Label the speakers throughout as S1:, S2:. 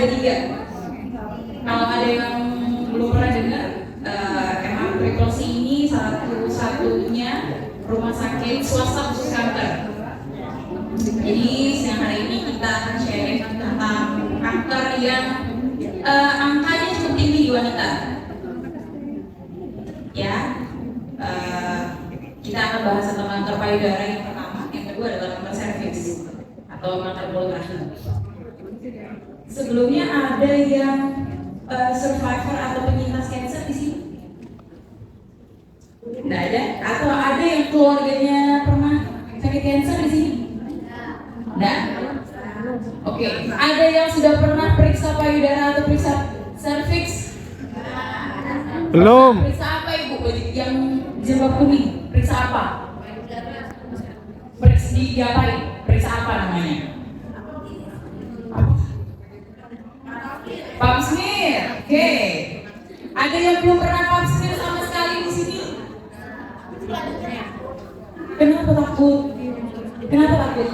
S1: ada 3. Kalau ada yang belum pernah dengar, MR Triple C ini satu-satunya rumah sakit swasta khusus kanker. Jadi siang hari ini kita akan sharing tentang kanker yang angkanya cukup tinggi di wanita. Ya, kita akan bahas tentang kanker payudara yang pertama, yang kedua adalah kanker serviks atau kanker mulut rahim. Sebelumnya ada yang survivor atau penyintas cancer di sini? Nggak ada? Atau ada yang keluarganya pernah sakit cancer di sini? Nggak? Oke. Ada yang sudah pernah periksa payudara atau periksa serviks?
S2: Belum.
S1: Periksa apa ibu? Yang jilbab kuning? Periksa apa? Periksa diapain? Periksa apa namanya? Pap smear. Oke. Ada yang belum pernah pap smear sama sekali di sini? Kenapa takut? Kenapa takut?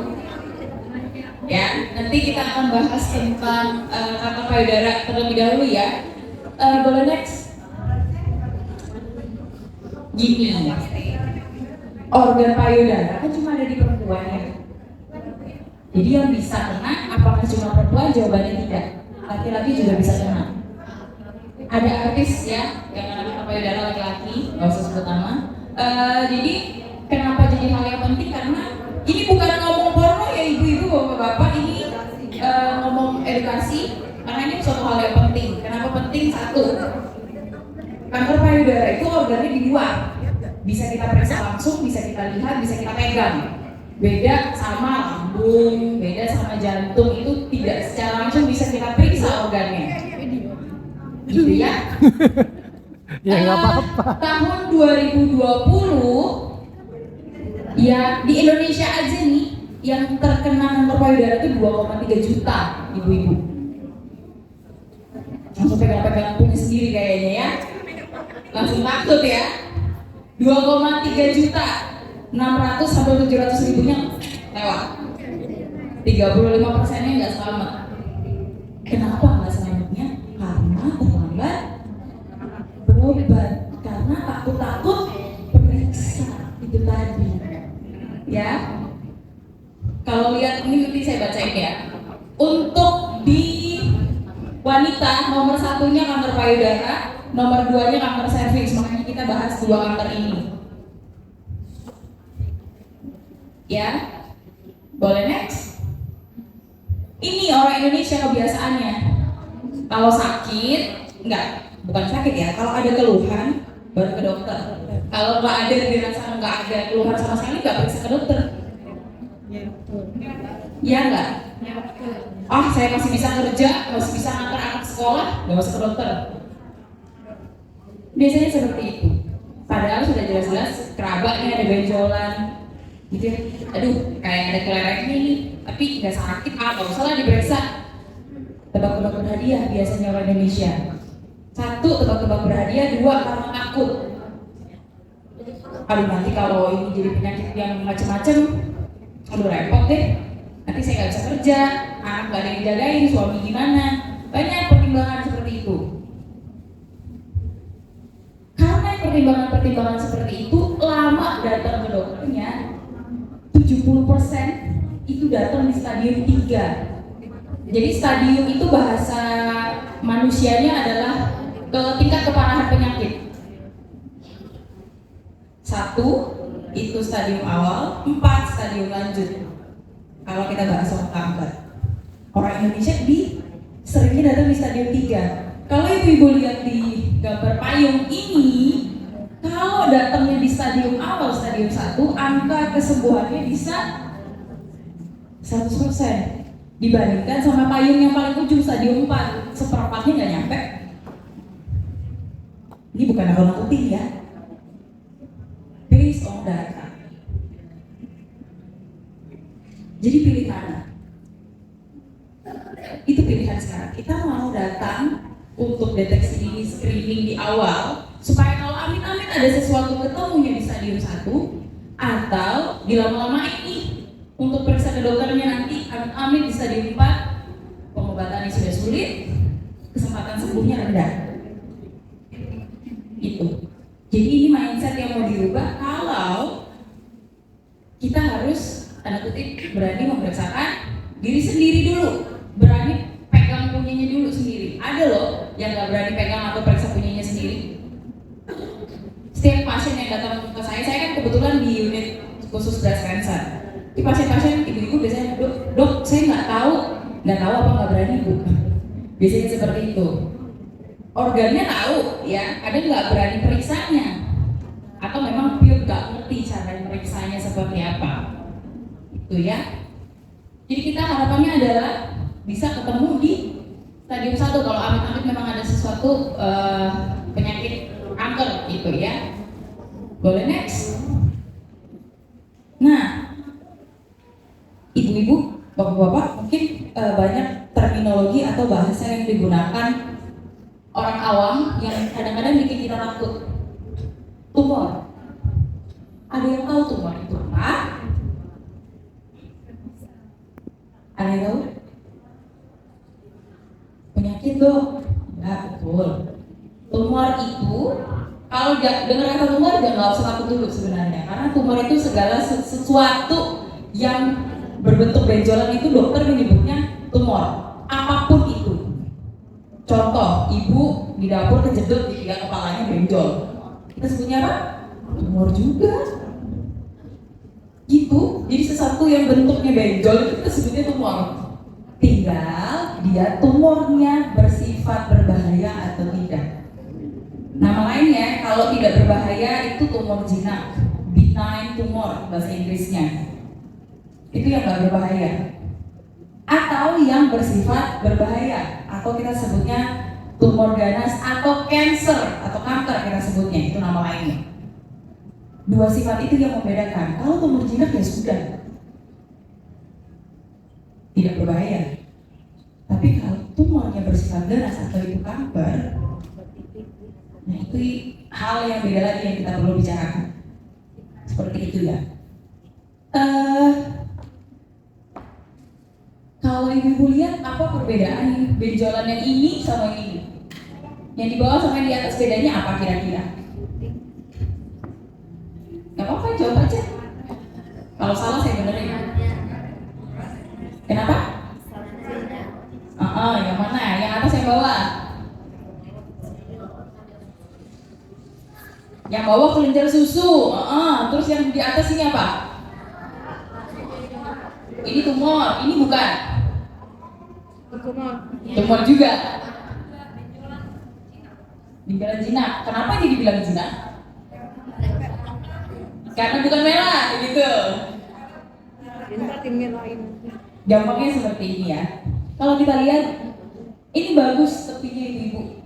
S1: Ya, nanti kita akan bahas tentang kanker payudara terlebih dahulu ya. Boleh next? Gini, organ payudara kan cuma ada di perempuan ya. Jadi yang bisa kena apakah cuma perempuan? Jawabannya tidak. Laki-laki juga bisa kena. Ada artis ya yang kena kanker payudara laki-laki, nggak usah sebut nama. Jadi kenapa jadi hal yang penting? Karena ini bukan ngomong porno ya ibu-ibu, bapak-bapak, ini ngomong edukasi. Karena ini suatu hal yang penting. Kenapa penting? Satu, kanker payudara itu organnya di luar. Bisa kita periksa langsung, bisa kita lihat, bisa kita pegang. Beda sama lambung, beda sama jantung, itu tidak secara langsung bisa kita periksa organnya. Gitu ya.
S2: Ya nggak apa-apa.
S1: Tahun 2020 ya di Indonesia aja nih yang terkena kanker payudara itu 2,3 juta ibu-ibu. Langsung pegang-pegang punya sendiri kayaknya ya. Langsung takut ya. 2,3 juta, 600 sampai 700 ribunya lewat. 35%-nya nggak selamat. Kenapa nggak selamatnya? Karena terlambat berobat, karena takut periksa itu tadi. Ya, kalau lihat ini nanti saya bacain ya. Untuk di wanita nomor 1-nya kanker payudara, nomor 2-nya kanker serviks, makanya kita bahas 2 kanker ini. Ya, boleh next? Ini orang Indonesia kebiasaannya, kalau sakit, bukan sakit ya, kalau ada keluhan baru ke dokter. Kalau nggak ada dirasa nggak ada keluhan sama sekali, nggak periksa ke dokter. Ya nggak? Saya masih bisa kerja, masih bisa ngantar anak sekolah, nggak usah ke dokter. Biasanya seperti itu. Padahal sudah jelas-jelas kerabatnya ada benjolan, gitu ya. Aduh, kayak ada kelerengnya nih, tapi nggak sakit, nggak usah lah diperiksa. Tebak-tebak berhadiah biasanya orang Indonesia. 1, tebak-tebak berhadiah. 2, karena takut. Aduh, nanti kalau ini jadi penyakit yang macam-macam, aduh repot deh. Nanti saya nggak bisa kerja, anak nggak ada yang dijagain, suami gimana? Banyak pertimbangan seperti itu. Karena pertimbangan-pertimbangan seperti itu, lama datang ke dokternya, 70% itu datang di stadium 3. Jadi stadium itu bahasa manusianya adalah ke tingkat keparahan penyakit. 1 itu stadium awal, 4 stadium lanjut. Kalau kita bahas soal kanker, orang Indonesia seringnya datang di stadium 3. Kalau ibu-ibu lihat di gambar payung ini, kalau datangnya di stadium awal, stadium 1, angka kesembuhannya bisa 100%. Dibandingkan sama payung yang paling ujung stadium 4, seperempatnya nggak nyampe. Ini bukan nakut-nakutin ya, based on data. Jadi pilih mana? Itu pilihan sekarang. Kita mau datang untuk deteksi dini, screening di awal, supaya kalau amin-amin ada sesuatu ketemunya di stadium 1, atau dilama-lamain nih untuk periksa ke dokternya nanti amin-amin di stadium 4, pengobatan pengobatannya sudah sulit, kesempatan sembuhnya rendah. Itu. Jadi ini mindset yang mau dirubah kalau kita harus tanda kutip berani memeriksakan diri sendiri dulu, berani pegang punyanya dulu sendiri. Ada loh yang nggak berani pegang atau periksa punyanya sendiri. Setiap pasien yang datang ke saya kan kebetulan di unit khusus breast cancer. Di pasien-pasien ibu-ibu biasanya, dok, saya nggak tahu apa nggak berani bu. Biasanya seperti itu. Organnya tahu, ya, kadang nggak berani periksanya, atau memang dia nggak ngerti cara periksanya seperti apa, itu ya. Jadi kita harapannya adalah bisa ketemu di stadium 1 kalau amit-amit memang ada sesuatu penyakit kanker, gitu ya. Boleh next. Nah, ibu-ibu, bapak-bapak, mungkin banyak terminologi atau bahasa yang digunakan orang awam yang kadang-kadang bikin kita takut. Tumor. Ada yang tahu tumor itu apa? Ada yang tahu? Penyakit dok? Enggak, betul. Tumor itu, kalau dengar kata tumor jangan nggak usah takut dulu sebenarnya, karena tumor itu segala sesuatu yang berbentuk benjolan itu dokter menyebutnya tumor. Apapun itu. Contoh, ibu di dapur kejedot di kepalanya benjol. Kita sebutnya apa? Tumor juga. Gitu. Jadi sesuatu yang bentuknya benjol itu kita sebutnya tumor. Tinggal dia tumornya bersifat berbahaya atau tidak. Nama lainnya kalau tidak berbahaya itu tumor jinak, benign tumor bahasa Inggrisnya. Itu yang nggak berbahaya. Atau yang bersifat berbahaya, atau kita sebutnya tumor ganas atau cancer atau kanker kita sebutnya, itu nama lainnya. Dua sifat itu yang membedakan. Kalau tumor jinak ya sudah tidak berbahaya. Tapi kalau tumornya bersifat ganas atau itu kanker, nah itu hal yang beda lagi yang kita perlu bicarakan. Seperti itu ya. Kalau ibu lihat apa perbedaan benjolan yang ini sama yang ini? Yang di bawah sama yang di atas bedanya apa kira-kira? Gak apa-apa, jawab aja. Kalau salah saya benerin. Kenapa? Yang mana? Yang atas yang bawah? Yang bawah kelenjar susu. Terus yang di atas ini apa? Ini tumor, ini bukan? Tumor juga. Dibilang jinak. Kenapa dia dibilang jinak? Karena bukan merah, gitu. Gampangnya seperti ini ya. Kalau kita lihat, ini bagus tepinya ibu-ibu.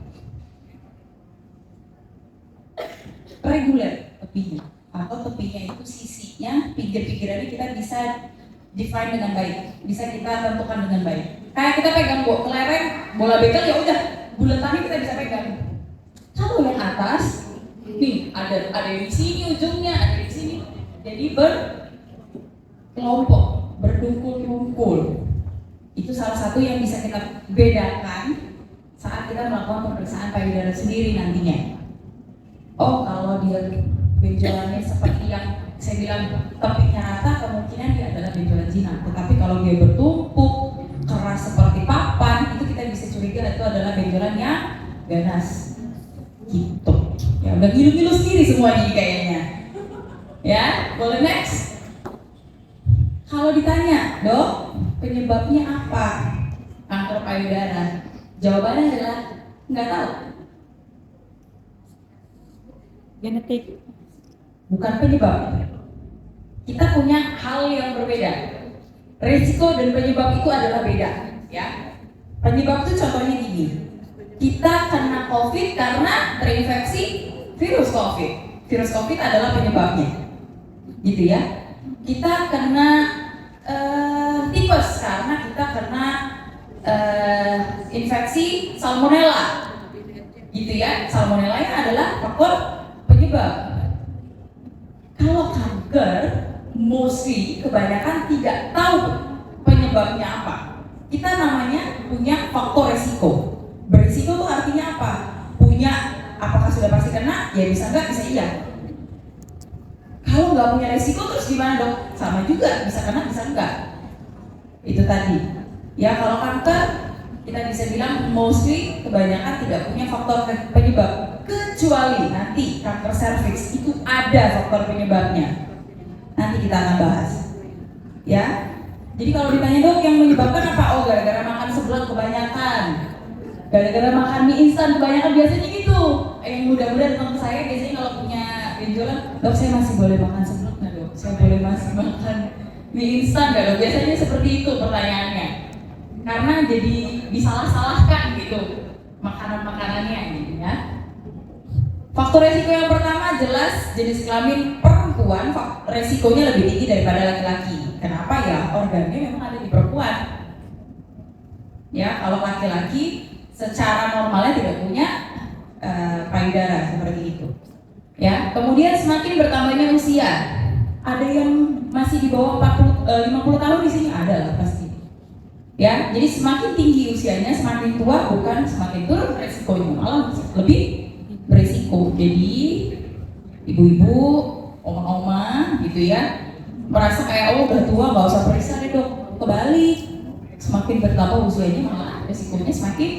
S1: Reguler tepinya, atau tepinya itu sisinya, pinggir-pinggirannya kita bisa define dengan baik, bisa kita tentukan dengan baik. Kayak kita pegang kelereng bola bekel, ya udah buletannya kita bisa pegang. Kalau yang atas, nih ada di sini ujungnya, ada di sini, jadi berkelompok, berdungkul-dungkul. Itu salah satu yang bisa kita bedakan saat kita melakukan pemeriksaan payudara sendiri nantinya. Oh, kalau dia benjolannya seperti yang saya bilang topiknya rata, kemungkinan dia adalah benjolan jinak. Tetapi kalau dia bertumpuk, keras seperti papan, itu kita bisa curiga itu adalah benjolan yang ganas. Gitu. Ya udah ngilu-ngilu sendiri semuanya kayaknya. Ya, boleh next. Kalau ditanya, dok, penyebabnya apa kanker payudara? Jawabannya adalah nggak tahu. Genetik. Bukan penyebab. Kita punya hal yang berbeda. Risiko dan penyebab itu adalah beda, ya. Penyebab itu contohnya gini. Kita kena COVID karena terinfeksi virus COVID. Virus COVID adalah penyebabnya, gitu ya. Kita kena tipes karena kita kena infeksi salmonella, gitu ya. Salmonella adalah faktor penyebab. Kalau kanker, mostly kebanyakan tidak tahu penyebabnya apa. kita namanya punya faktor resiko. Berisiko itu artinya apa? Punya, apakah sudah pasti kena? Ya bisa enggak, bisa iya. Kalau nggak punya resiko terus gimana dok? Sama juga, bisa kena, bisa enggak. Itu tadi. Ya kalau kanker, kita bisa bilang mostly kebanyakan tidak punya faktor penyebab. Kecuali nanti kanker serviks itu ada faktor penyebabnya. Nanti kita akan bahas. Ya. Jadi kalau ditanya dok yang menyebabkan apa? Oh gara-gara makan seblak kebanyakan. Gara-gara makan mie instan kebanyakan, biasanya gitu. Yang muda-muda datang ke saya biasanya kalau punya benjolan, dok saya masih boleh makan seblak nggak dok? Saya boleh masih makan mie instan nggak dok? Biasanya seperti itu pertanyaannya. Karena jadi disalah-salahkan gitu makanan-makanannya gitu ya. Faktor resiko yang pertama jelas jenis kelamin perempuan resikonya lebih tinggi daripada laki-laki. Kenapa ya? Organnya memang ada di perempuan. Ya, kalau laki-laki secara normalnya tidak punya payudara seperti itu. Ya, kemudian semakin bertambahnya usia. Ada yang masih di bawah 50 tahun di sini ada lah pasti. Ya, jadi semakin tinggi usianya, semakin tua bukan semakin turun resikonya, malah lebih berisiko. Jadi ibu-ibu, oma-oma gitu ya, merasa kayak oh udah tua nggak usah periksa deh dok. Kebalik, semakin bertambah usianya malah resikonya semakin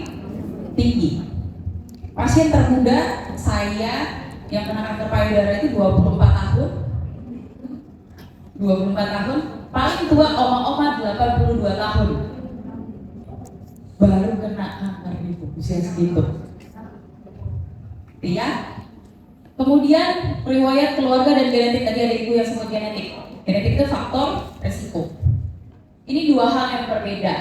S1: tinggi. Pasien termuda saya yang kena kanker payudara itu 24 tahun. 24 tahun, paling tua oma-oma 82 tahun. Baru kena kanker itu usia segitu. Ya. Kemudian riwayat keluarga dan genetik, tadi ada ibu yang sebut genetik. Genetik itu faktor resiko. Ini dua hal yang berbeda.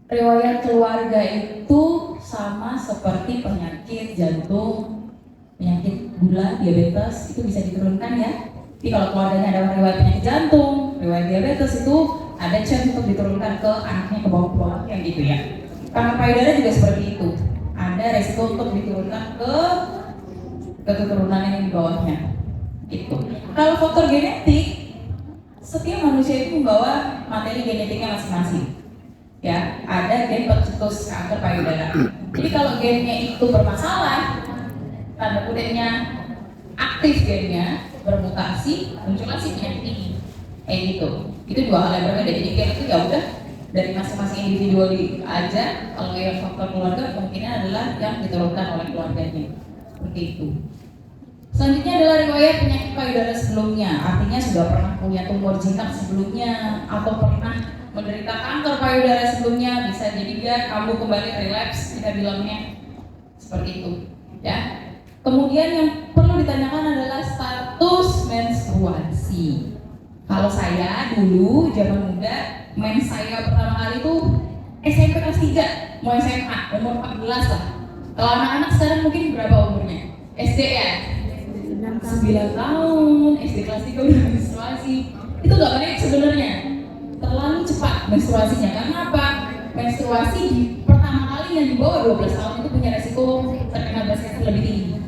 S1: Riwayat keluarga itu sama seperti penyakit jantung, penyakit gula, diabetes, itu bisa diturunkan ya. Jadi kalau keluarganya ada riwayat penyakit jantung, riwayat diabetes, itu ada chance untuk diturunkan ke anaknya, ke bawah-bawahnya gitu ya. Kanker payudara juga seperti itu. Ada resiko untuk diturunkan ke keturunan yang di bawahnya. Itu. Kalau faktor genetik, setiap manusia itu membawa materi genetiknya masing-masing. Ya, ada gen pencetus kanker payudara. Jadi kalau gennya itu bermasalah, tanda kutipnya aktif gennya, bermutasi, muncullah si penyakit ini. Gitu. Itu dua hal yang berbeda. Jadi gen itu ya udah dari masing-masing individu aja. Kalau yang faktor keluarga kemungkinan adalah yang diturunkan oleh keluarganya. Seperti itu. Selanjutnya adalah riwayat penyakit payudara sebelumnya. Artinya sudah pernah punya tumor jinak sebelumnya atau pernah menderita kanker payudara sebelumnya, bisa jadi dia kambuh kembali, relapse kita bilangnya seperti itu. Ya. Kemudian yang perlu ditanyakan adalah status menstruasi. Kalau saya dulu zaman muda, mens saya pertama kali itu SMP kelas 3, mau SMA, umur 14 lah. Kalau anak-anak sekarang mungkin berapa umurnya? SD ya? 9 tahun, SD kelas 3 udah menstruasi. Itu gak banyak sebenarnya. Terlalu cepat menstruasinya. Karena apa? Menstruasi di pertama kali yang di bawah 12 tahun itu punya resiko terkena breast cancer lebih tinggi.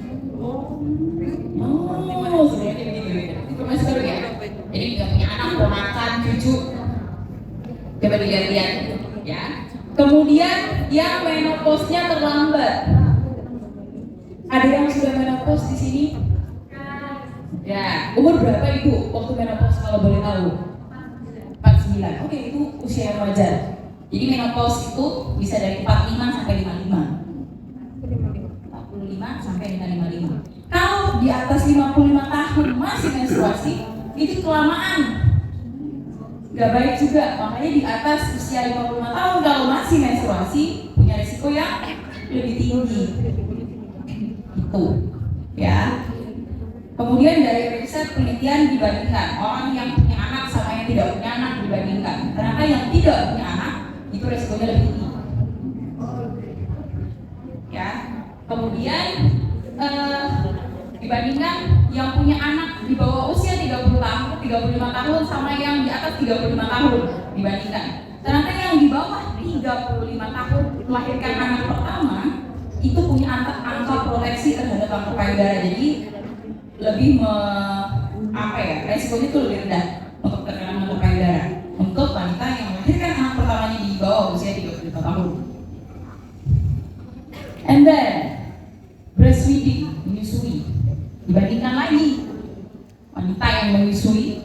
S1: Oh, sebenarnya begitu. Informasi baru ya. Jadi nggak punya anak, ponakan, cucu. Coba dilihat-lihat, ya. Kemudian yang menopause-nya terlambat. Ada yang sudah menopause di sini? Ya. Umur berapa ibu waktu menopause kalau boleh tahu? 49. Oke, itu usia yang wajar. Jadi menopause itu bisa dari 45 sampai 55. 45 sampai dengan 55. Kalau di atas 55 tahun masih menstruasi, itu kelamaan. Gak baik juga. Makanya di atas usia 55 tahun kalau masih menstruasi punya risiko yang lebih tinggi. Itu, ya. Kemudian dari riset penelitian dibandingkan orang yang punya anak sama yang tidak punya anak dibandingkan. Ternyata yang tidak punya anak itu resikonya lebih tinggi. Ya. Kemudian dibandingkan yang punya anak di bawah usia 30 tahun, 35 tahun sama yang di atas 35 tahun dibandingkan. Ternyata yang di bawah 35 tahun melahirkan anak pertama itu punya angka proteksi terhadap kanker payudara. Jadi lebih resikonya itu lebih rendah untuk terkena kanker payudara untuk wanita yang melahirkan anak 1 tahun. And then breastfeeding, menyusui. Dibandingkan lagi wanita yang menyusui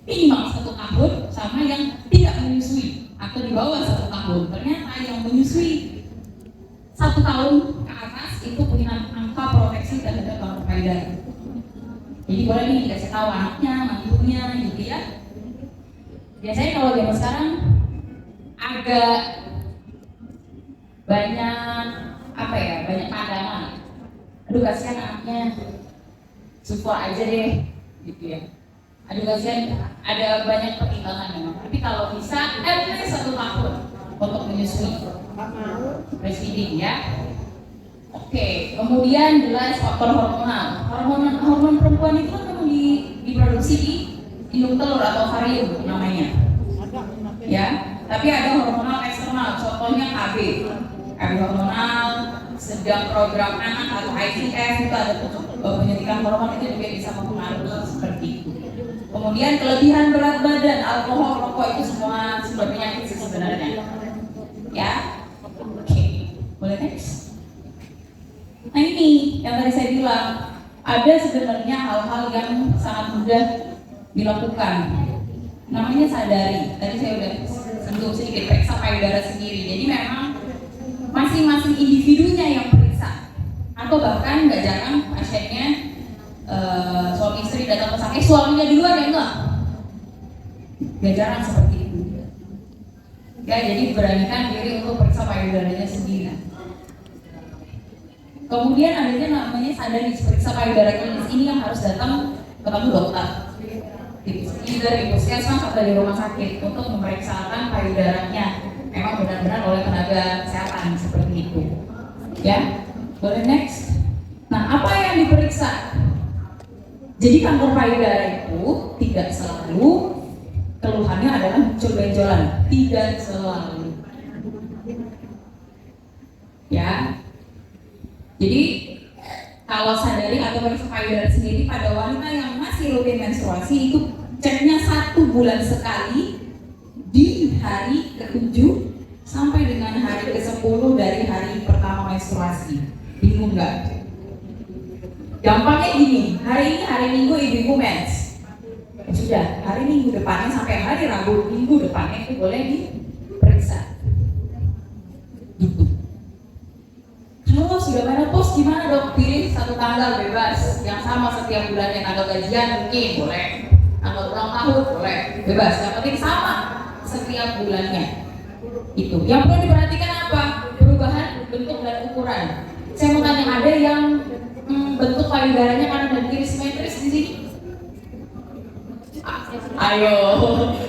S1: minimal 1 tahun sama yang tidak menyusui atau di bawah 1 tahun. Ternyata yang menyusui 1 tahun ke atas itu punya angka proteksi terhadap kanker payudara. Jadi boleh nih dikasih tahu anaknya, mantunya gitu ya. Biasanya kalau zaman sekarang agak banyak banyak pandangan. Aduh kasihan anaknya, support aja deh, gitu ya. Aduh kasihan, ada banyak pertimbangan memang. Tapi kalau bisa, at least 1 tahun untuk menyusui, breastfeeding ya. Oke, kemudian jelas faktor hormonal. Hormon perempuan itu kan memang diproduksi di indung telur atau ovarium namanya. Ya, tapi ada hormonal eksternal, contohnya KB hormonal, sedang program anak atau IVF itu ada penyuntikan hormon itu juga bisa mempengaruhi seperti itu. Kemudian kelebihan berat badan, alkohol, rokok itu semua sumber penyakit sih sebenarnya. Ya, oke, boleh next. Nah ini yang tadi saya bilang, ada sebenarnya hal-hal yang sangat mudah dilakukan. Namanya sadari. Tadi saya udah sentuh sedikit periksa payudara sendiri. Jadi memang masing-masing individunya yang periksa. Atau bahkan nggak jarang pasiennya suami istri datang ke saya, suaminya duluan ya enggak? Nggak jarang seperti itu. Ya jadi beranikan diri untuk periksa payudaranya sendiri. Kemudian adanya namanya sadari periksa payudara klinis ini yang harus datang ketemu dokter. Either di puskesmas atau di rumah sakit untuk memeriksakan payudaranya memang benar-benar oleh tenaga kesehatan seperti itu. Ya, boleh next. Nah, apa yang diperiksa? Jadi kanker payudara itu tidak selalu keluhannya adalah muncul benjolan, tidak selalu. Ya. Jadi kalau sadari atau periksa payudara sendiri pada wanita yang masih rutin menstruasi itu ceknya 1 bulan sekali di hari ke-7 sampai dengan hari ke-10 dari hari pertama menstruasi. Bingung nggak? Gampangnya gini, hari ini hari Minggu ibu-ibu mens. Sudah, hari Minggu depannya sampai hari Rabu minggu depannya itu boleh diperiksa. Gitu. Kalau sudah menopause gimana dok? Pilih 1 tanggal bebas yang sama setiap bulannya, tanggal gajian mungkin boleh, tanggal ulang tahun boleh, bebas. Yang penting sama setiap bulannya. Itu. Yang perlu diperhatikan apa? Perubahan bentuk dan ukuran. Saya mau tanya, ada yang bentuk payudaranya kanan dan kiri simetris di sini? Ayo,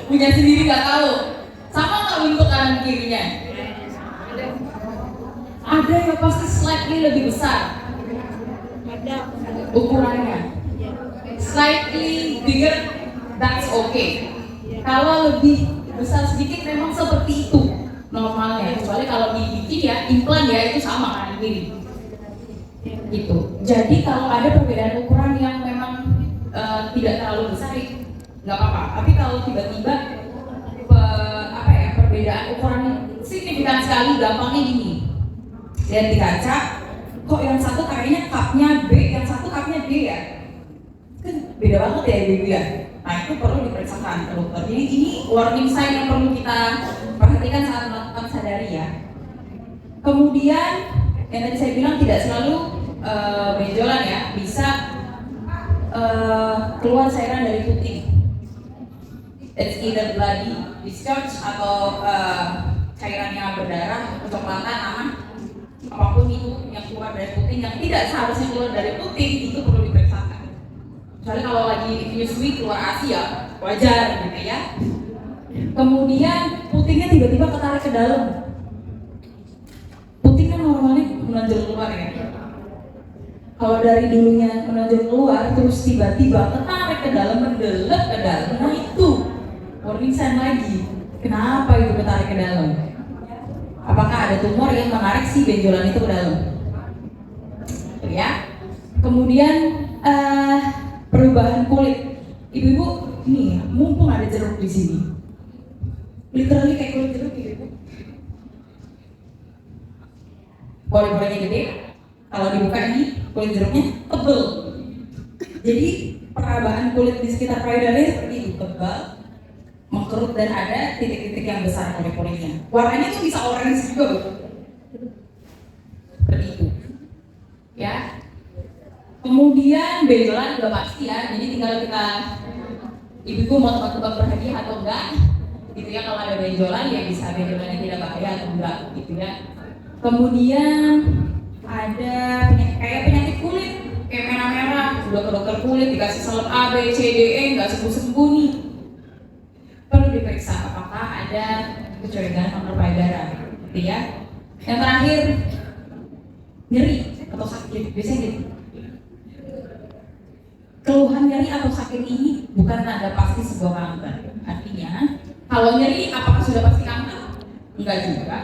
S1: punya sendiri nggak tahu. Sama nggak bentuk kanan kirinya? Ada yang pasti slightly lebih besar. Ada ukurannya. Slightly bigger, that's okay. Kalau lebih besar sedikit memang seperti itu normalnya. Kecuali kalau dibikin ya implan ya itu sama kanan kiri. Gitu. Jadi kalau ada perbedaan ukuran yang memang tidak terlalu besar, nggak apa-apa. Tapi kalau tiba-tiba perbedaan ukuran signifikan sekali, gampangnya gini. Lihat di kaca, kok yang satu kayaknya cupnya B, yang satu cupnya D ya? Kan beda banget ya ibu ya. Nah itu perlu diperiksakan ke dokter. Jadi ini warning sign yang perlu kita perhatikan saat melakukan sadari ya. Kemudian yang tadi saya bilang tidak selalu benjolan ya, bisa keluar cairan dari puting. It's either bloody discharge atau cairannya berdarah, kecoklatan, aman. Apapun itu yang keluar dari puting yang tidak seharusnya keluar dari puting itu perlu diperiksakan. Soalnya kalau lagi menyusui keluar ASI ya wajar gitu ya. Kemudian putingnya tiba-tiba ketarik ke dalam. Puting kan normalnya menonjol keluar ya. Kalau dari dulunya menonjol keluar terus tiba-tiba ketarik ke dalam, mendelep ke dalam, nah itu warning sign lagi. Kenapa itu ketarik ke dalam? Apakah ada tumor yang menarik si benjolan itu ke dalam? Ya. Kemudian perubahan kulit. Ibu-ibu, ini mumpung ada jeruk di sini. Literally kayak kulit jeruk ibu. pori-porinya gede. Kalau dibuka ini kulit jeruknya tebel. Jadi perabaan kulit di sekitar payudara seperti itu, tebal, mengkerut dan ada titik-titik yang besar pori-porinya. Warnanya tuh bisa orange juga, Bu. Seperti itu. Ya. Kemudian benjolan udah pasti ya. Jadi tinggal kita ibuku mau tebak-tebak berhadiah atau enggak. Gitu ya, kalau ada benjolan ya bisa benjolan yang tidak bahaya atau enggak gitu ya. Kemudian ada penyakit kulit kayak merah-merah, udah ke dokter kulit dikasih salep A, B, C, D, E nggak sembuh-sembuh nih, perlu diperiksa apakah ada kecurigaan kanker payudara, gitu ya. Yang terakhir nyeri atau sakit, biasanya gitu. Keluhan nyeri atau sakit ini bukan tanda pasti sebuah kanker. Artinya kalau nyeri apakah sudah pasti kanker? Enggak juga.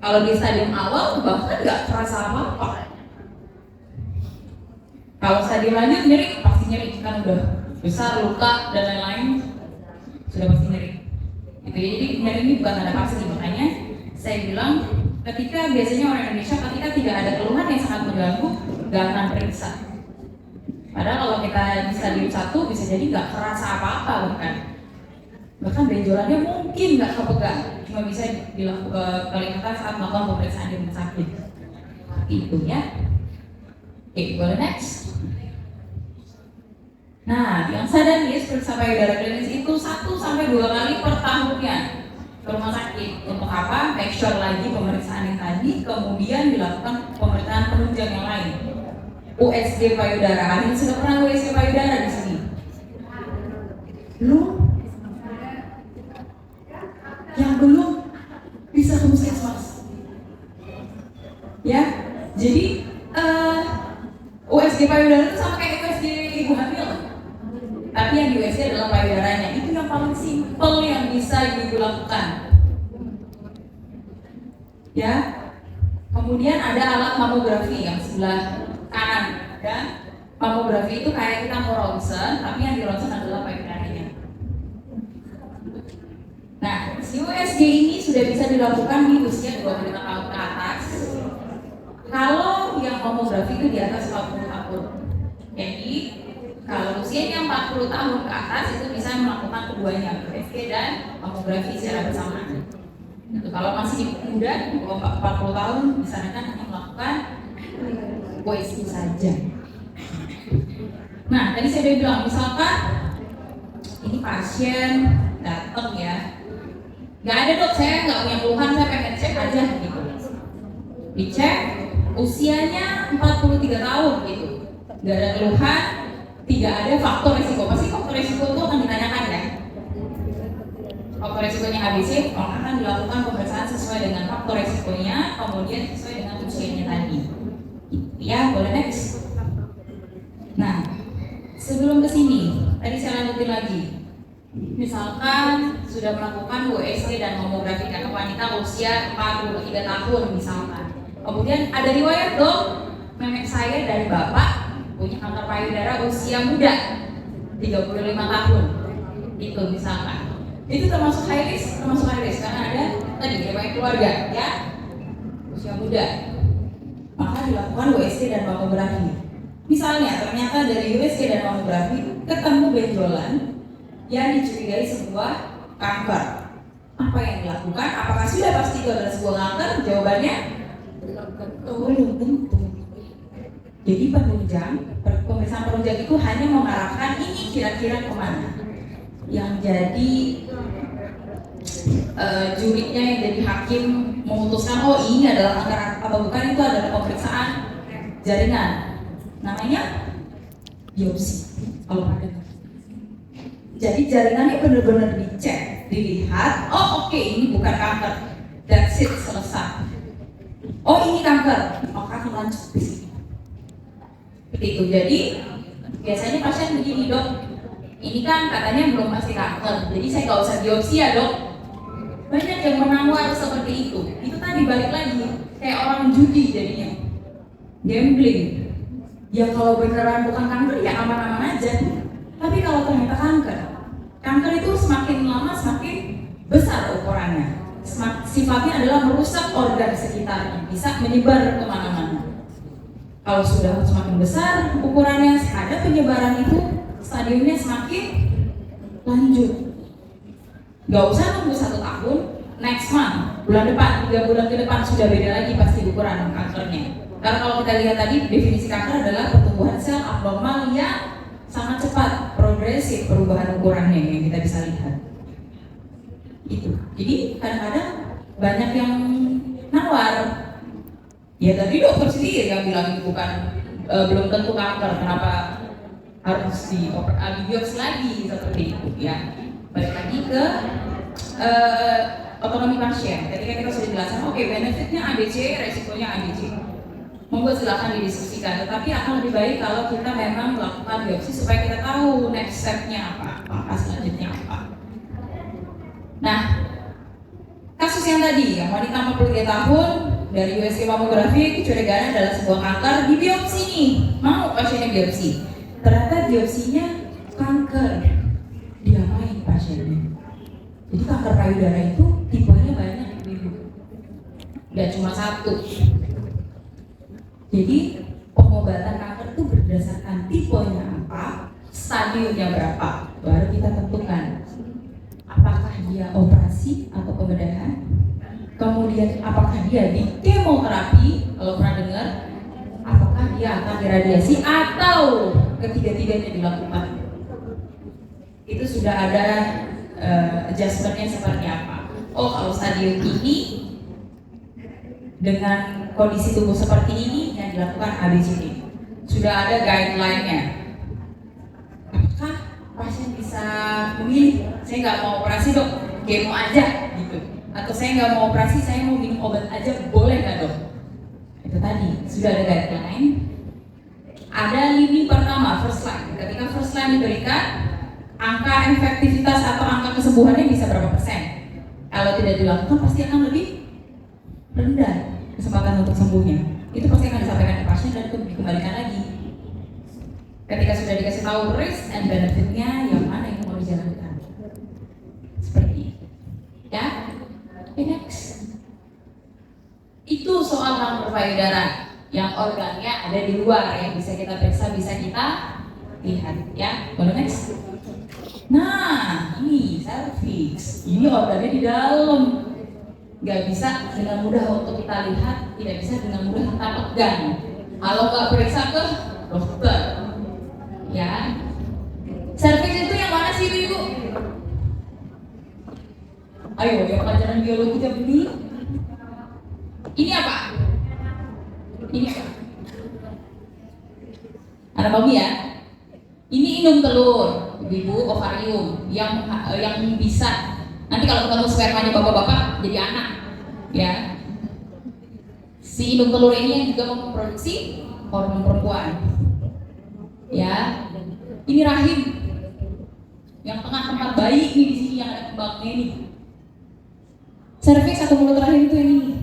S1: Kalau di stadium awal bahkan nggak terasa apa-apa. Kalau stadium lanjut nyeri pasti nyeri, kan udah besar, luka dan lain-lain sudah pasti nyeri. Gitu ya. Jadi nyeri ini bukan tanda pasti, makanya saya bilang ketika biasanya orang Indonesia ketika tidak ada keluhan yang sangat mengganggu nggak akan periksa. Padahal kalau kita di stadium 1 bisa jadi nggak terasa apa-apa bahkan benjolannya mungkin nggak kepegang, cuma bisa dilakukan kelihatan saat melakukan pemeriksaan di rumah sakit. Itu ya. Oke, boleh next. Nah, yang sadar nih periksa payudara klinis itu 1-2 kali per tahunnya ke rumah sakit. Untuk apa? Make sure lagi pemeriksaan yang tadi, kemudian dilakukan pemeriksaan penunjang yang lain. USG payudara. Ada yang sudah pernah USG payudara di sini? Belum? Yang belum bisa ke puskesmas. Ya, jadi USG payudara itu sama kayak USG ibu hamil, tapi yang di USG adalah payudaranya. Itu yang paling simpel yang bisa ibu lakukan. Ya, kemudian ada alat mamografi yang sebelah kanan. Dan mamografi itu kayak kita mau ronsen, tapi yang di ronsen adalah payudaranya. Nah, si USG ini sudah bisa dilakukan di usia 25 tahun ke atas. Kalau yang mamografi itu di atas 40 tahun. Jadi, kalau usianya 40 tahun ke atas itu bisa melakukan keduanya, USG dan mamografi secara bersamaan. Gitu. Kalau masih muda, 40 tahun, disarankan hanya melakukan USG saja. Nah, tadi saya udah bilang, misalkan ini pasien datang ya, nggak ada dok, saya nggak punya keluhan, saya pengen cek aja gitu. Dicek, usianya 43 tahun gitu, nggak ada keluhan, tidak ada faktor resiko. Pasti faktor resiko itu akan ditanyakan ya. Faktor resikonya ABC, maka akan dilakukan pemeriksaan sesuai dengan faktor resikonya, kemudian sesuai dengan usianya tadi. Ya, boleh next. Nah, sebelum kesini, tadi saya lanjutin lagi. Misalkan sudah melakukan USG dan mamografi karena wanita usia 43 tahun misalkan. Kemudian ada riwayat dok, memek saya dari bapak punya kanker payudara usia muda 35 tahun. Itu misalkan. Itu termasuk high risk karena ada tadi riwayat keluarga ya. Usia muda. Maka dilakukan USG dan mamografi. Misalnya ternyata dari USG dan mamografi ketemu benjolan yang dicurigai sebuah kanker. Apa yang dilakukan? Apakah sudah pasti itu adalah sebuah kanker? Jawabannya belum tentu. Jadi pemeriksaan penunjang itu hanya mengarahkan ini kira-kira kemana. Yang jadi jurinya, yang jadi hakim memutuskan oh ini adalah kanker atau bukan, itu adalah pemeriksaan jaringan. Namanya biopsi kalau ada. Jadi jaringannya benar-benar dicek, dilihat, oh oke, ini bukan kanker, that's it, selesai. Oh ini kanker, maka akan lanjut di sini. Seperti itu. Jadi biasanya pasien begini dok, ini kan katanya belum pasti kanker, jadi saya nggak usah biopsi ya dok. Banyak yang menawar seperti itu. Itu tadi balik lagi, kayak orang judi jadinya, gambling. Ya kalau beneran bukan kanker ya aman-aman aja. Tapi kalau ternyata kanker itu semakin lama semakin besar ukurannya. sifatnya adalah merusak organ sekitarnya, bisa menyebar kemana-mana. Kalau sudah semakin besar ukurannya, ada penyebaran itu, stadiumnya semakin lanjut. Gak usah nunggu 1 tahun, next month, bulan depan, 3 bulan ke depan sudah beda lagi pasti ukuran kankernya. Karena kalau kita lihat tadi, definisi kanker adalah pertumbuhan sel abnormal yang sangat cepat, progresif perubahan ukurannya yang kita bisa lihat. Itu. Jadi kadang-kadang banyak yang nawar. Ya tadi dokter sendiri yang bilang itu bukan belum tentu kanker, kenapa harus dibiopsi lagi seperti itu ya. Balik lagi ke otonomi pasien. Ketika kita sudah jelaskan, oke, benefitnya ABC, resikonya ABC. Monggo silakan didiskusikan. Tetapi akan lebih baik kalau kita memang melakukan biopsi supaya kita tahu next step-nya apa, langkah selanjutnya apa. Nah, kasus yang tadi, yang wanita 43 tahun dari USG mamografi, kecurigaan adalah sebuah kanker, di biopsi nih, mau pasiennya biopsi. Ternyata biopsinya kanker, diapain pasiennya? Jadi kanker payudara itu tipenya banyak ibu, gak cuma 1. Jadi pengobatan kanker itu berdasarkan tipenya apa, stadiumnya berapa, baru kita tentukan. Apakah dia operasi atau pembedahan? Kemudian apakah dia di kemoterapi, kalau pernah dengar? Apakah dia akan diradiasi atau ketiga-tiganya dilakukan? Itu sudah ada adjustmentnya seperti apa. Oh, kalau stadium ini dengan kondisi tubuh seperti ini yang dilakukan ABCD. Sudah ada guideline-nya. Apakah pasien bisa memilih, saya nggak mau operasi dok, kemo aja gitu, atau saya nggak mau operasi, saya mau minum obat aja, boleh nggak dok? Itu tadi sudah ada guideline. Ada lini pertama, first line. Ketika first line diberikan, angka efektivitas atau angka kesembuhannya bisa berapa persen? Kalau tidak dilakukan pasti akan lebih rendah kesempatan untuk sembuhnya. Itu pasti akan disampaikan ke pasien dan dikembalikan lagi. Ketika sudah dikasih tahu risk and benefitnya, yang mana yang mau dijalankan. Seperti itu. Ya, okay, next. Itu soal kanker payudara yang organnya ada di luar, yang bisa kita periksa, bisa kita lihat. Ya, boleh next. Nah, ini cervix. Ini organnya di dalam. Gak bisa dengan mudah untuk kita lihat, tidak bisa dengan mudah kita pegang. Kalau nggak periksa ke dokter. Ya, cervix itu yang mana sih ibu? Ayo, yang pelajaran biologi jam ini. Ini apa? Ini apa? Anatomi ya. Ini indung telur, ibu, ovarium yang bisa. Nanti kalau ketemu spermanya bapak-bapak jadi anak, ya. Si indung telur ini yang juga memproduksi hormon perempuan. Ya, ini rahim yang tengah tempat bayi ini di sini yang ada kembangnya ini. Cervix atau mulut rahim itu yang ini.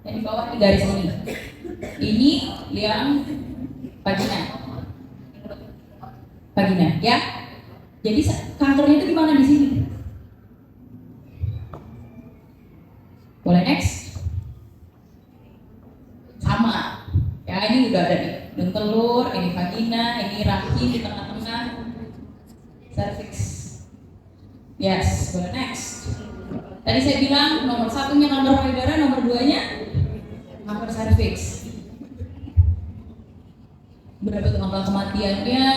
S1: Yang di bawah ini garis ini. Ini yang vagina. Vagina, ya. Jadi kankernya itu di mana di sini? Boleh next? Sama. Ya, ini udah ada nih. Indung telur, ini vagina, ini rahim di tengah-tengah, cervix. Yes, boleh next. Tadi saya bilang nomor 1-nya kanker payudara, nomor 2-nya kanker cervix. Berapa tuh angka kematiannya?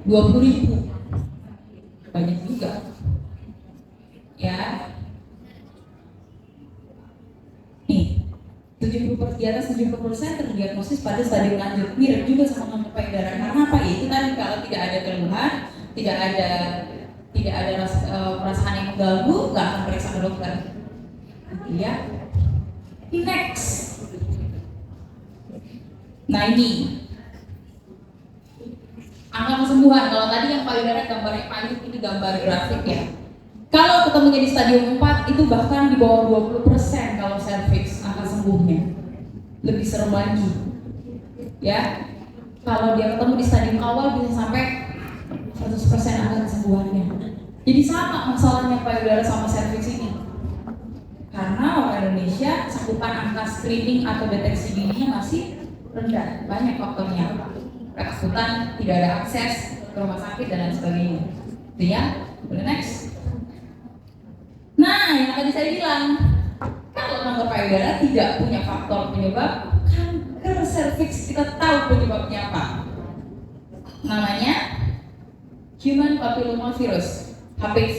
S1: 20.000. Banyak juga. Ya. Nih. 70% di atas 70% terdiagnosis pada stadium lanjut, mirip juga sama kanker payudara. Karena apa ya? Itu tadi kalau tidak ada keluhan, tidak ada perasaan yang mengganggu, nggak akan periksa ke dokter. Ya. Next. Nah ini angka kesembuhan. Kalau tadi yang payudara gambarnya payung, ini gambar grafik ya. Kalau ketemunya di stadium 4 itu bahkan di bawah 20% kalau cervix angka sembuhnya. Lebih serem lagi. Ya. Kalau dia ketemu di stadium awal bisa sampai 100% angka kesembuhannya. Jadi sama masalahnya payudara sama serviks ini. Karena orang Indonesia cakupan angka screening atau deteksi dininya masih rendah, banyak faktornya. Ketakutan, tidak ada akses ke rumah sakit dan lain sebagainya. Itu ya, boleh next. Nah, yang tadi saya bilang, kalau kanker payudara tidak punya faktor penyebab, kanker serviks kita tahu penyebabnya apa. Namanya Human Papilloma Virus, HPV.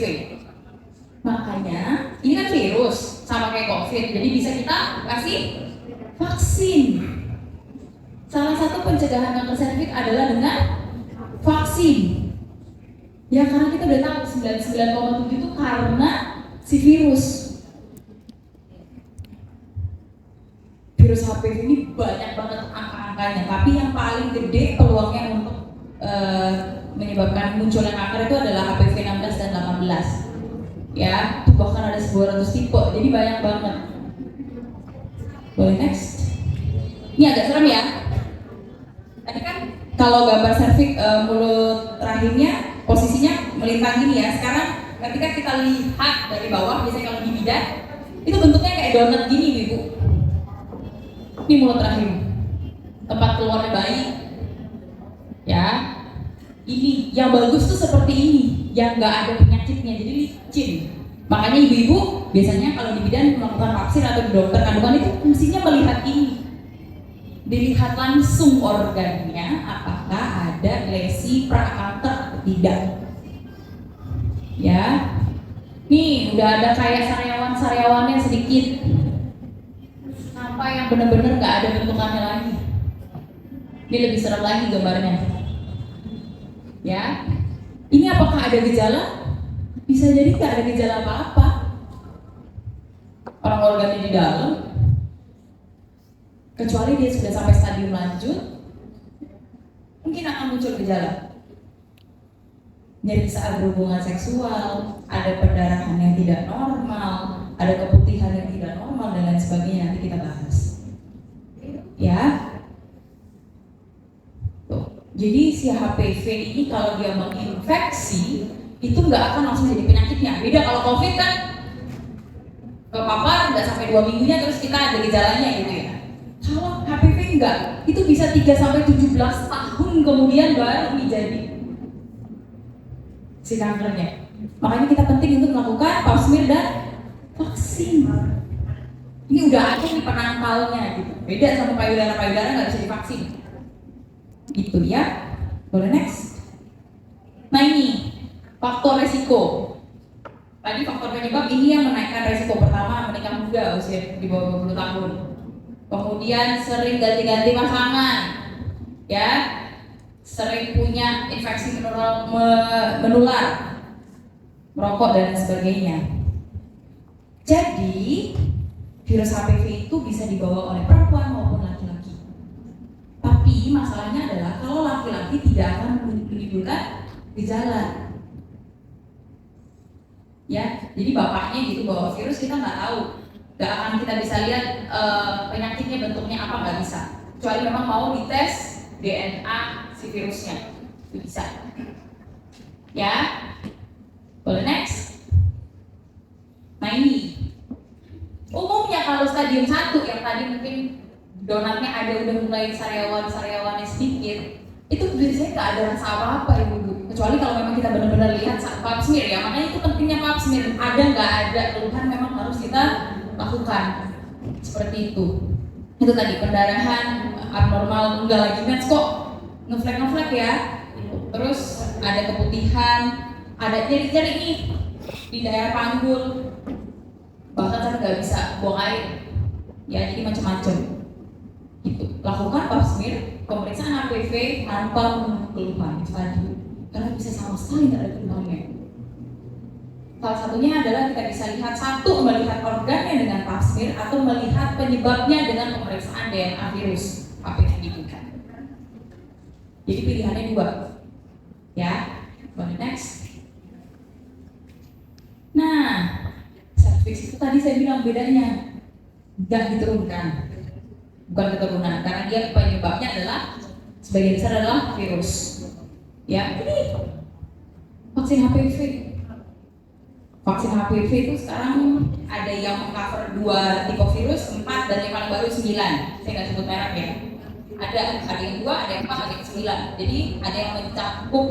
S1: Makanya ini kan virus sama kayak COVID, jadi bisa kita kasih vaksin. Salah satu pencegahan kanker serviks adalah dengan vaksin. Ya karena kita udah tahu 99,7 itu karena si virus. Virus HPV ini banyak banget angka-angkanya, tapi yang paling gede peluangnya untuk menyebabkan munculnya kanker itu adalah HPV 16 dan 18. Ya, itu bahkan ada 200 tipe, jadi banyak banget. Boleh next. Ini agak serem ya. Tadi kan kalau gambar serviks mulut rahimnya posisinya melintang gini ya. Sekarang ketika kita lihat dari bawah, biasanya kalau di bidan itu bentuknya kayak donat gini, Ibu. Ini mulut rahim, tempat keluarnya bayi. Ya, ini yang bagus tuh seperti ini, yang nggak ada penyakitnya, jadi licin. Makanya ibu-ibu biasanya kalau di bidan melakukan vaksin atau di dokter kandungan itu fungsinya melihat ini, dilihat langsung organnya apakah ada lesi prakanker atau tidak. Ya, nih udah ada kayak sariawan-sariawannya sedikit, sampai yang benar-benar nggak ada bentukannya lagi. Ini lebih serem lagi gambarnya. Ya, ini apakah ada gejala? Bisa jadi nggak ada gejala apa-apa. Orang organnya di dalam, kecuali dia sudah sampai stadium lanjut, mungkin akan muncul gejala. Nyeri saat berhubungan seksual, ada perdarahan yang tidak normal, ada keputihan yang tidak normal dan lain sebagainya, nanti kita bahas. Ya. Jadi si HPV ini kalau dia menginfeksi itu nggak akan langsung jadi penyakitnya. Beda kalau COVID kan kepapar nggak sampai 2 minggunya terus kita ada gejalanya gitu ya. Kalau HPV enggak, itu bisa 3-17 tahun kemudian baru jadi si kankernya. Makanya kita penting untuk melakukan pap smear dan vaksin. Ini udah ada di penangkalnya gitu. Beda sama payudara nggak bisa divaksin. Gitu ya. Boleh next. Nah ini faktor resiko. Tadi faktor penyebab ini yang menaikkan resiko. Pertama, menikah muda usia di bawah 20 tahun. Kemudian sering ganti-ganti pasangan. Ya. Sering punya infeksi menular. Merokok dan sebagainya. Jadi, virus HPV itu bisa dibawa oleh perempuan maupun laki-laki. Tapi masalahnya adalah kalau laki-laki tidak akan menimbulkan gejala. Ya, jadi bapaknya gitu bawa virus kita nggak tahu, nggak akan kita bisa lihat penyakitnya bentuknya apa, nggak bisa. Kecuali memang mau dites DNA si virusnya, itu bisa. Ya, boleh next. Nah ini, umumnya kalau stadium 1 yang tadi mungkin donatnya ada udah mulai sariawannya sedikit, itu biasanya nggak ada rasa apa-apa ibu. Kecuali kalau memang kita benar-benar lihat saat pap smear ya, makanya itu pentingnya pap smear. Ada nggak ada keluhan memang harus kita lakukan seperti itu. Itu tadi pendarahan abnormal, enggak lagi mens kok ngeflek ya. Terus ada keputihan, ada nyeri-nyeri nih di daerah panggul, bahkan saya nggak bisa buang air. Ya jadi macam-macam. Gitu. Lakukan pap smear, pemeriksaan HPV tanpa keluhan itu tadi. Karena bisa sama sekali tidak ada keluhannya. Salah satunya adalah kita bisa lihat satu, melihat organnya dengan pap smear atau melihat penyebabnya dengan pemeriksaan DNA virus HPV itu kan. Jadi pilihannya 2. Ya, boleh next. Nah, cervix itu tadi saya bilang bedanya tidak diturunkan, bukan keturunan, karena dia penyebabnya adalah sebagian besar adalah virus. Ya, ini vaksin HPV Vaksin HPV itu sekarang ada yang mengcover 2 tipe virus, 4 dan yang paling baru 9. Saya nggak sebut merek ya. Ada yang 2, ada yang 4, ada yang 9. Jadi ada yang mencakup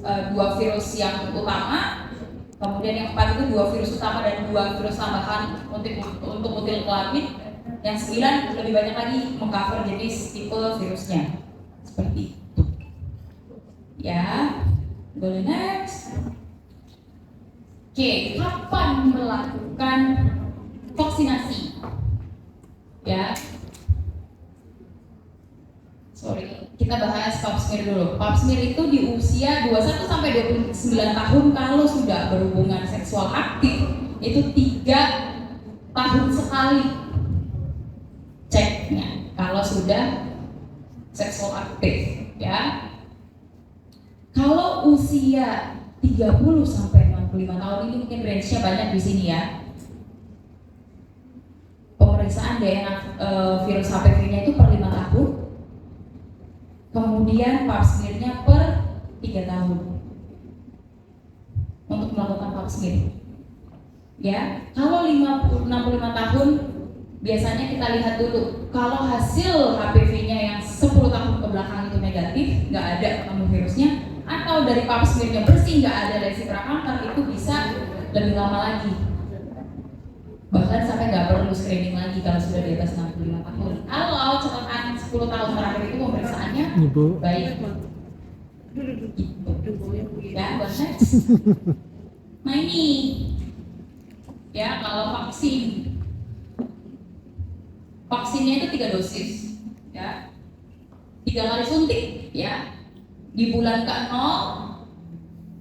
S1: 2 virus yang utama, kemudian yang 4 itu 2 virus utama dan 2 virus tambahan untuk butil kelamin. Yang 9 lebih banyak lagi mengcover jenis tipe virusnya. Seperti itu. Ya, boleh next. Oke, kapan melakukan vaksinasi? Ya, kita bahas pap smear dulu. Pap smear itu di usia 21 sampai 29 tahun kalau sudah berhubungan seksual aktif itu 3 tahun sekali ceknya kalau sudah seksual aktif, ya. Kalau usia 30 sampai 65 tahun ini mungkin range-nya banyak di sini ya. Pemeriksaan DNA virus HPV-nya itu per 5 tahun. Kemudian pap smear-nya per 3 tahun. Untuk melakukan pap smear. Ya, kalau 65 tahun biasanya kita lihat dulu kalau hasil HPV-nya yang 10 tahun ke belakang itu negatif, nggak ada ketemu virusnya, atau dari pap smear-nya bersih, nggak ada resistance kanker, itu bisa lebih lama lagi. Bahkan sampai nggak perlu screening lagi kalau sudah di atas 65 tahun. Kalau catatan 10 tahun terakhir itu pemeriksaannya baik. Gitu. Ya, buat next. Nah ini, ya kalau vaksinnya itu 3 dosis, ya, 3 kali suntik, ya, di bulan ke-0,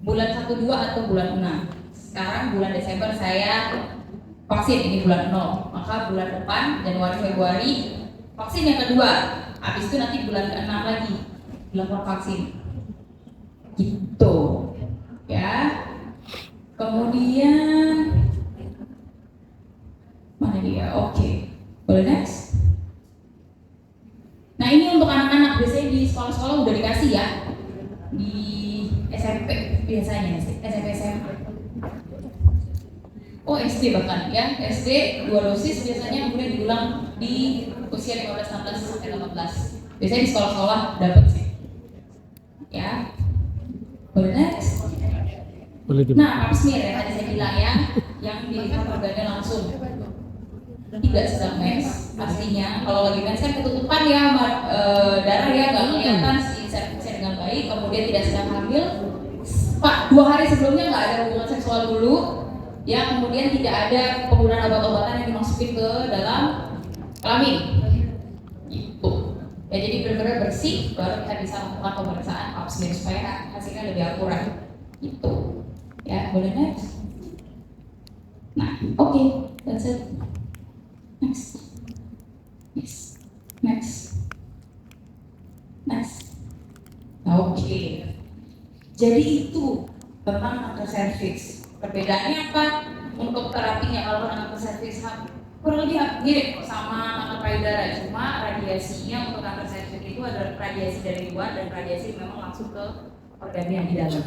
S1: bulan 1, 2 atau bulan 6. Sekarang bulan Desember saya vaksin, ini bulan 0, maka bulan depan Januari Februari vaksin yang kedua, habis itu nanti bulan ke-6 lagi dilakukan vaksin, gitu, ya. Kemudian mana dia? Oke. Boleh next? Nah ini untuk anak-anak, biasanya di sekolah-sekolah udah dikasih ya. Di SMP biasanya, SMP SMP. Oh SD bahkan ya, SD 2 dosis biasanya, kemudian diulang di usia 15, 16 sampai 18. Biasanya di sekolah-sekolah dapat sih. Ya. Boleh next? Nah, pap smear ya tadi saya bilang ya, yang dilihat organnya langsung. Tidak sedang mens, pastinya. Kalau lagi mens kan ketutupan ya, darah ya, nggak kelihatan servisnya dengan baik. Kemudian tidak sedang hamil. 2 hari sebelumnya nggak ada hubungan seksual dulu. Ya, kemudian tidak ada penggunaan obat-obatan yang dimasukin ke dalam kelamin. Itu. Ya, jadi benar-benar bersih, baru kita bisa melakukan pemeriksaan pap smear supaya hasilnya lebih akurat. Itu. Ya, boleh next. Nah, oke, that's it. Next. Yes. Next. Oke. Jadi itu tentang kanker serviks. Perbedaannya apa? Untuk terapinya kalau kanker serviks kurang lebih mirip sama kanker payudara, cuma radiasinya untuk kanker serviks itu adalah radiasi dari luar dan radiasi memang langsung ke organ yang di dalam.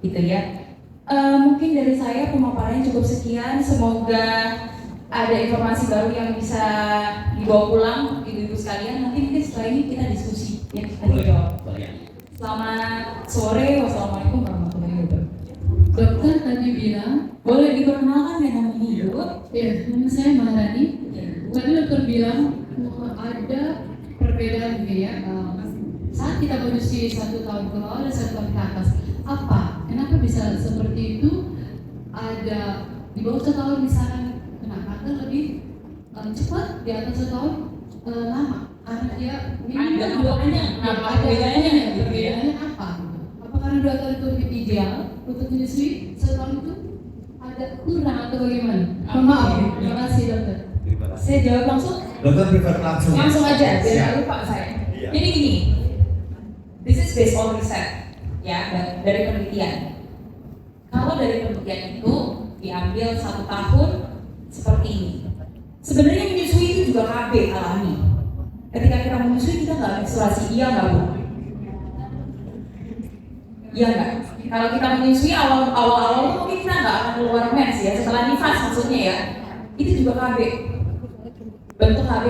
S1: Gitu ya. Mungkin dari saya pemaparannya cukup sekian. Semoga ada informasi baru yang bisa dibawa pulang ibu-ibu sekalian. Nanti mungkin setelah ini kita diskusi ya, kita jawab. Selamat sore, wassalamualaikum warahmatullahi wabarakatuh.
S3: Dokter tadi bilang,
S1: boleh diperkenalkan ya namanya Ibu?
S3: ya nama saya Maharani. Tadi dokter bilang ada perbedaan ya, saat kita menyusui 1 tahun ke bawah dan 1 tahun ke atas. Apa? Kenapa bisa seperti itu? Ada di bawah 1 tahun misalnya lebih cepat, di atas 1 tahun lama, karena dia
S1: ada duanya. Apa
S3: perbedaannya apa? Apa karena 2 tahun itu lebih ideal untuk menyusui, 1 tahun itu ada kurang atau bagaimana? Maaf, terima kasih dokter.
S1: Saya jawab langsung.
S4: Dokter prefer langsung.
S1: Langsung aja, biar lupa saya.
S4: Iya.
S1: Jadi gini, this is based on research, ya, dari penelitian. Kalau dari penelitian itu diambil 1 tahun. Seperti ini. Sebenarnya menyusui itu juga KB alami. Ketika kita menyusui kita nggak menstruasi, iya nggak Bu? Iya nggak? Kalau kita menyusui awal-awal itu mungkin kita nggak akan keluar mens ya, setelah nifas maksudnya ya. Itu juga KB. Bentuk KB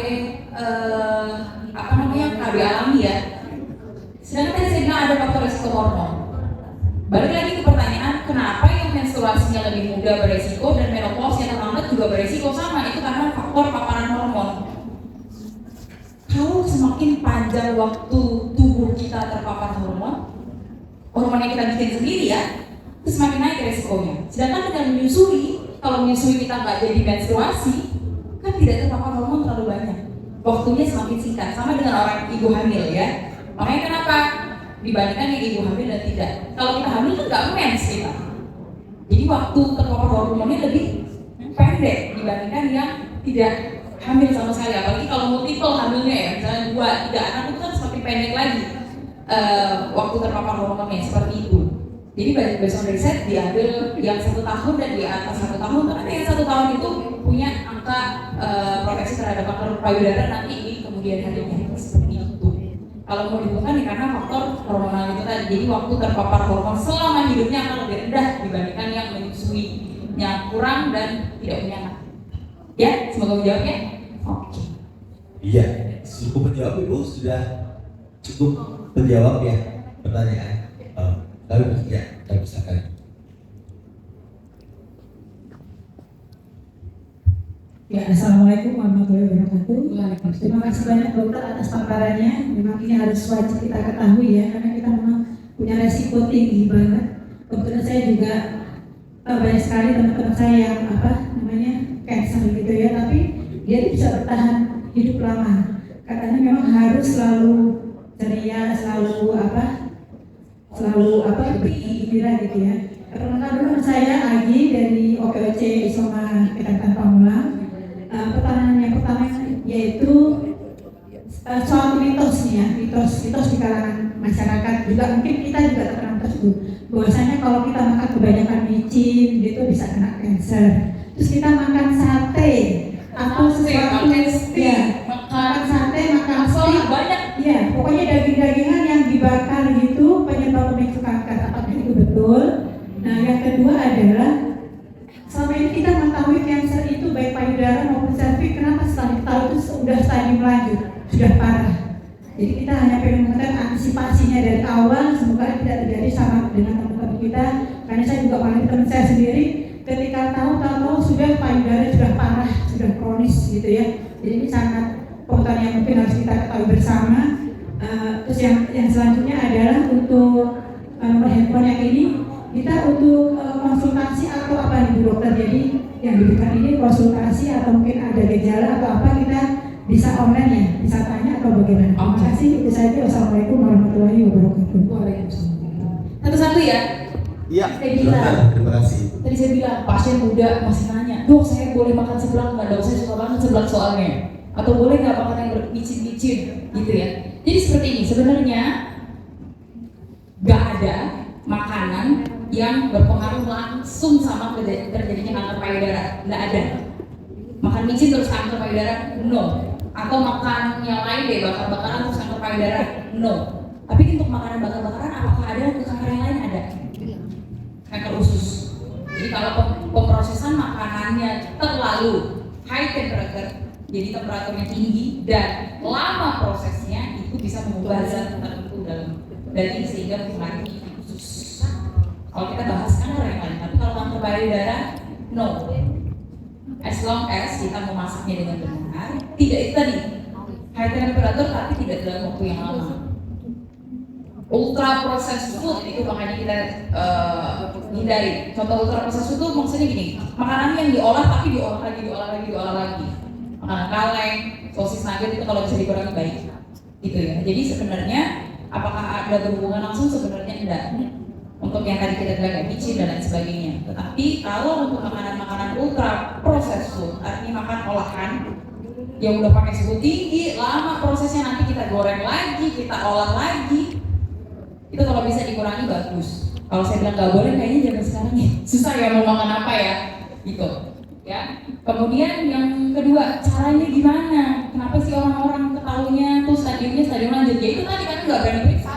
S1: KB alami ya. Sedangkan tadi saya bilang ada faktor resiko hormon. Balik lagi ke pertanyaan, kenapa yang menstruasinya lebih muda beresiko dan menopause yang terlambat juga beresiko? Sama, itu karena faktor paparan hormon. Kalau semakin panjang waktu tubuh kita terpapar hormon yang kita bikin sendiri ya, itu semakin naik resikonya. Sedangkan dengan menyusui, kalau menyusui kita nggak jadi menstruasi, kan tidak terpapar hormon terlalu banyak. Waktunya semakin singkat, sama dengan orang ibu hamil ya. Makanya kenapa dibandingkan yang ibu hamil dan tidak. Kalau kita hamil kan nggak mens kita. Jadi waktu terpapar hormonnya lebih pendek dibandingkan yang tidak hamil sama sekali. Apalagi kalau multiple hamilnya ya, misalnya 2, 3 anak itu kan semakin pendek lagi waktu terpapar hormonnya seperti itu. Jadi based on riset diambil yang 1 tahun dan di atas 1 tahun, karena yang 1 tahun itu punya angka proteksi terhadap kanker payudara nanti di kemudian harinya seperti itu. Kalau mau ditemukan ya karena faktor hormonal itu tadi. Jadi waktu terpapar hormon selama hidupnya akan lebih rendah dibandingkan yang menyusuinya kurang dan tidak punya anak. Ya, semoga menjawab ya. Oke.
S4: Iya, cukup menjawab Ibu, sudah cukup menjawab ya pertanyaan. Lalu ya, kita silakan.
S5: Ya, Assalamualaikum warahmatullahi wabarakatuh. Terima kasih banyak dokter atas paparannya. Memang ini harus wajib kita ketahui ya, karena kita memang punya resiko tinggi banget. Kebetulan saya juga banyak sekali teman-teman saya yang cancer gitu ya, tapi dia bisa bertahan hidup lama. Katanya memang harus selalu ceria, selalu gembira gitu ya. Perkenalkan dulu saya Agi dari OKOC Isoma Kecamatan Pamulang. Pertanyaan yang pertama yaitu soal mitos nih ya, mitos di kalangan masyarakat juga, mungkin kita juga terkena mitos itu, bahwasanya kalau kita makan kebanyakan micin itu bisa kena cancer. Terus kita makan sate atau sesuatu ya, makan sate, makan steak banyak ya, pokoknya daging-dagingan yang dibakar gitu penyebab pemicu kanker. Apakah itu betul? Nah, yang kedua adalah selama ini kita mengetahui cancer itu baik payudara maupun serviks, kenapa setelah kita tahu itu sudah stadium lanjut, sudah parah. Jadi kita hanya pengen mengetahui antisipasinya dari awal, semoga tidak terjadi sama dengan teman-teman kita. Karena saya juga mengalami teman saya sendiri, ketika tahu sudah payudara sudah parah, sudah kronis gitu ya. Jadi ini sangat pengetahuan yang mungkin harus kita ketahui bersama. Terus yang selanjutnya adalah untuk nomor handphone yang ini, kita untuk konsultasi atau apa nih Bu Dokter? Jadi yang diberikan ini konsultasi atau mungkin ada gejala atau apa, kita bisa online ya, bisa tanya atau bagaimana? Terima kasih. Itu saja. Wassalamualaikum warahmatullahi wabarakatuh.
S1: Waalaikumsalam. Satu-satu ya.
S4: Iya. Terima kasih.
S1: Tadi saya bilang pasien muda masih nanya, dok saya boleh makan seblak nggak? Dok saya suka banget seblak soalnya. Atau boleh nggak makan yang bermicin-micin gitu ya? Jadi seperti ini sebenarnya nggak ada makanan yang berpengaruh langsung sama terjadinya kanker payudara, nggak ada. Makan micin terus kanker payudara, no. Atau makan yang lain deh, bakar-bakaran terus kanker payudara, no. Tapi untuk makanan bakar-bakaran apakah ada untuk kanker yang lain? Ada. Kanker usus. Jadi kalau pemrosesan makanannya terlalu high temperature, jadi temperaturnya tinggi dan lama prosesnya, itu bisa mengubah zat tertentu dalam daging sehingga mempengaruhi usus. Kalau kita bahas kanker yang lain, tapi kalau kanker payudara, no. As long as kita memasaknya dengan benar, tidak itu tadi high temperature tapi tidak dalam waktu yang lama. Ultra processed food itu makanya kita hindari. Contoh ultra processed food itu maksudnya gini, makanan yang diolah tapi diolah lagi. Makanan kaleng, sosis nugget itu kalau bisa dikurangi baik. Gitu ya. Jadi sebenarnya apakah ada berhubungan langsung? Sebenarnya enggak. Untuk yang tadi kita bilang kayak micin dan lain sebagainya. Tetapi kalau untuk makanan-makanan ultra processed food, artinya makan olahan yang udah pakai suhu tinggi, lama prosesnya, nanti kita goreng lagi, kita olah lagi, itu kalau bisa dikurangi bagus. Kalau saya bilang nggak boleh, kayaknya zaman sekarang ya susah ya mau makan apa ya, gitu. Ya. Kemudian yang kedua, caranya gimana? Kenapa sih orang-orang ketahuinya tuh stadium lanjut? Ya itu tadi kan nggak berani periksa.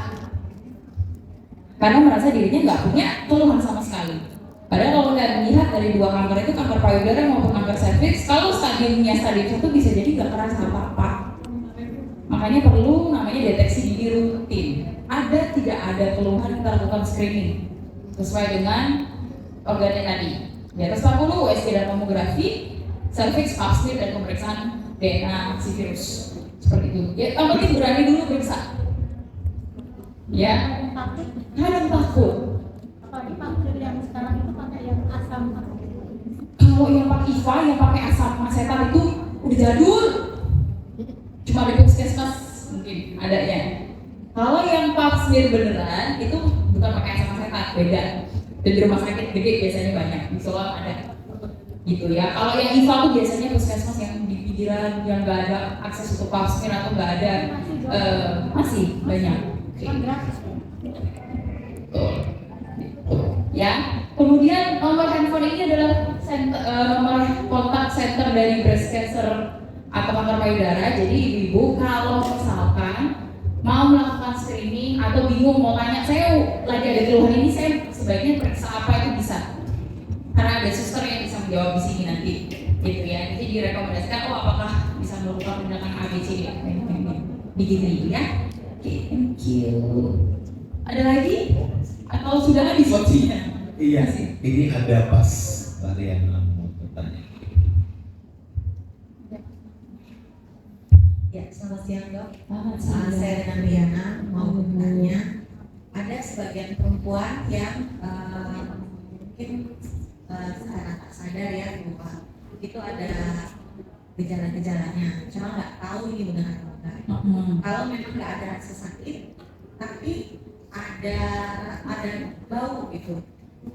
S1: karena merasa dirinya nggak punya keluhan sama sekali. Padahal kalau kita melihat dari 2 kanker itu, kanker payudara maupun kanker serviks, kalau stadium 1 bisa jadi nggak kerasa apa-apa. Makanya perlu namanya deteksi dini rutin. Ada tidak ada keluhan, kita lakukan screening sesuai dengan organnya tadi. Di atas 40 USG dan mamografi, serviks, pap smear dan pemeriksaan DNA si virus. Seperti itu. Ya, yang penting berani dulu periksa. Ya, kadang takut.
S5: Apalagi vaksin yang sekarang itu pakai yang asam.
S1: Kalau yang pakai IVA, yang pakai asam asetat itu udah jadul. Cuma di puskesmas mungkin adanya. Kalau yang pap smear beneran itu bukan pakai asam asetat, beda. Dan di rumah sakit gede biasanya banyak, di Solo ada. Gitu ya. Kalau yang IVA itu biasanya puskesmas yang di pinggiran yang nggak ada akses untuk pap smear atau nggak ada, masih banyak. Ya, kemudian nomor handphone ini adalah nomor kontak center dari breast cancer atau kanker payudara. Jadi ibu-ibu kalau misalkan mau melakukan screening atau bingung mau tanya, saya lagi ada keluhan ini, saya sebaiknya periksa apa, itu bisa. Karena ada suster yang bisa menjawab di sini nanti, gitu ya. Jadi direkomendasikan, apakah bisa melakukan tindakan ABC begini ya. Oke, thank you. Ada lagi? Atau sudah habis waktunya?
S4: Iya, ini ada pas varian mau bertanya.
S6: Ya, selamat siang dok.
S1: Selamat siang.
S6: Saya dengan Riana mau bertanya. Ada sebagian perempuan yang mungkin secara tak sadar ya, Bapak, itu ada gejala-gejalanya, cuma nggak tahu ini benar atau enggak. Kalau memang nggak ada rasa sakit, tapi ada bau gitu.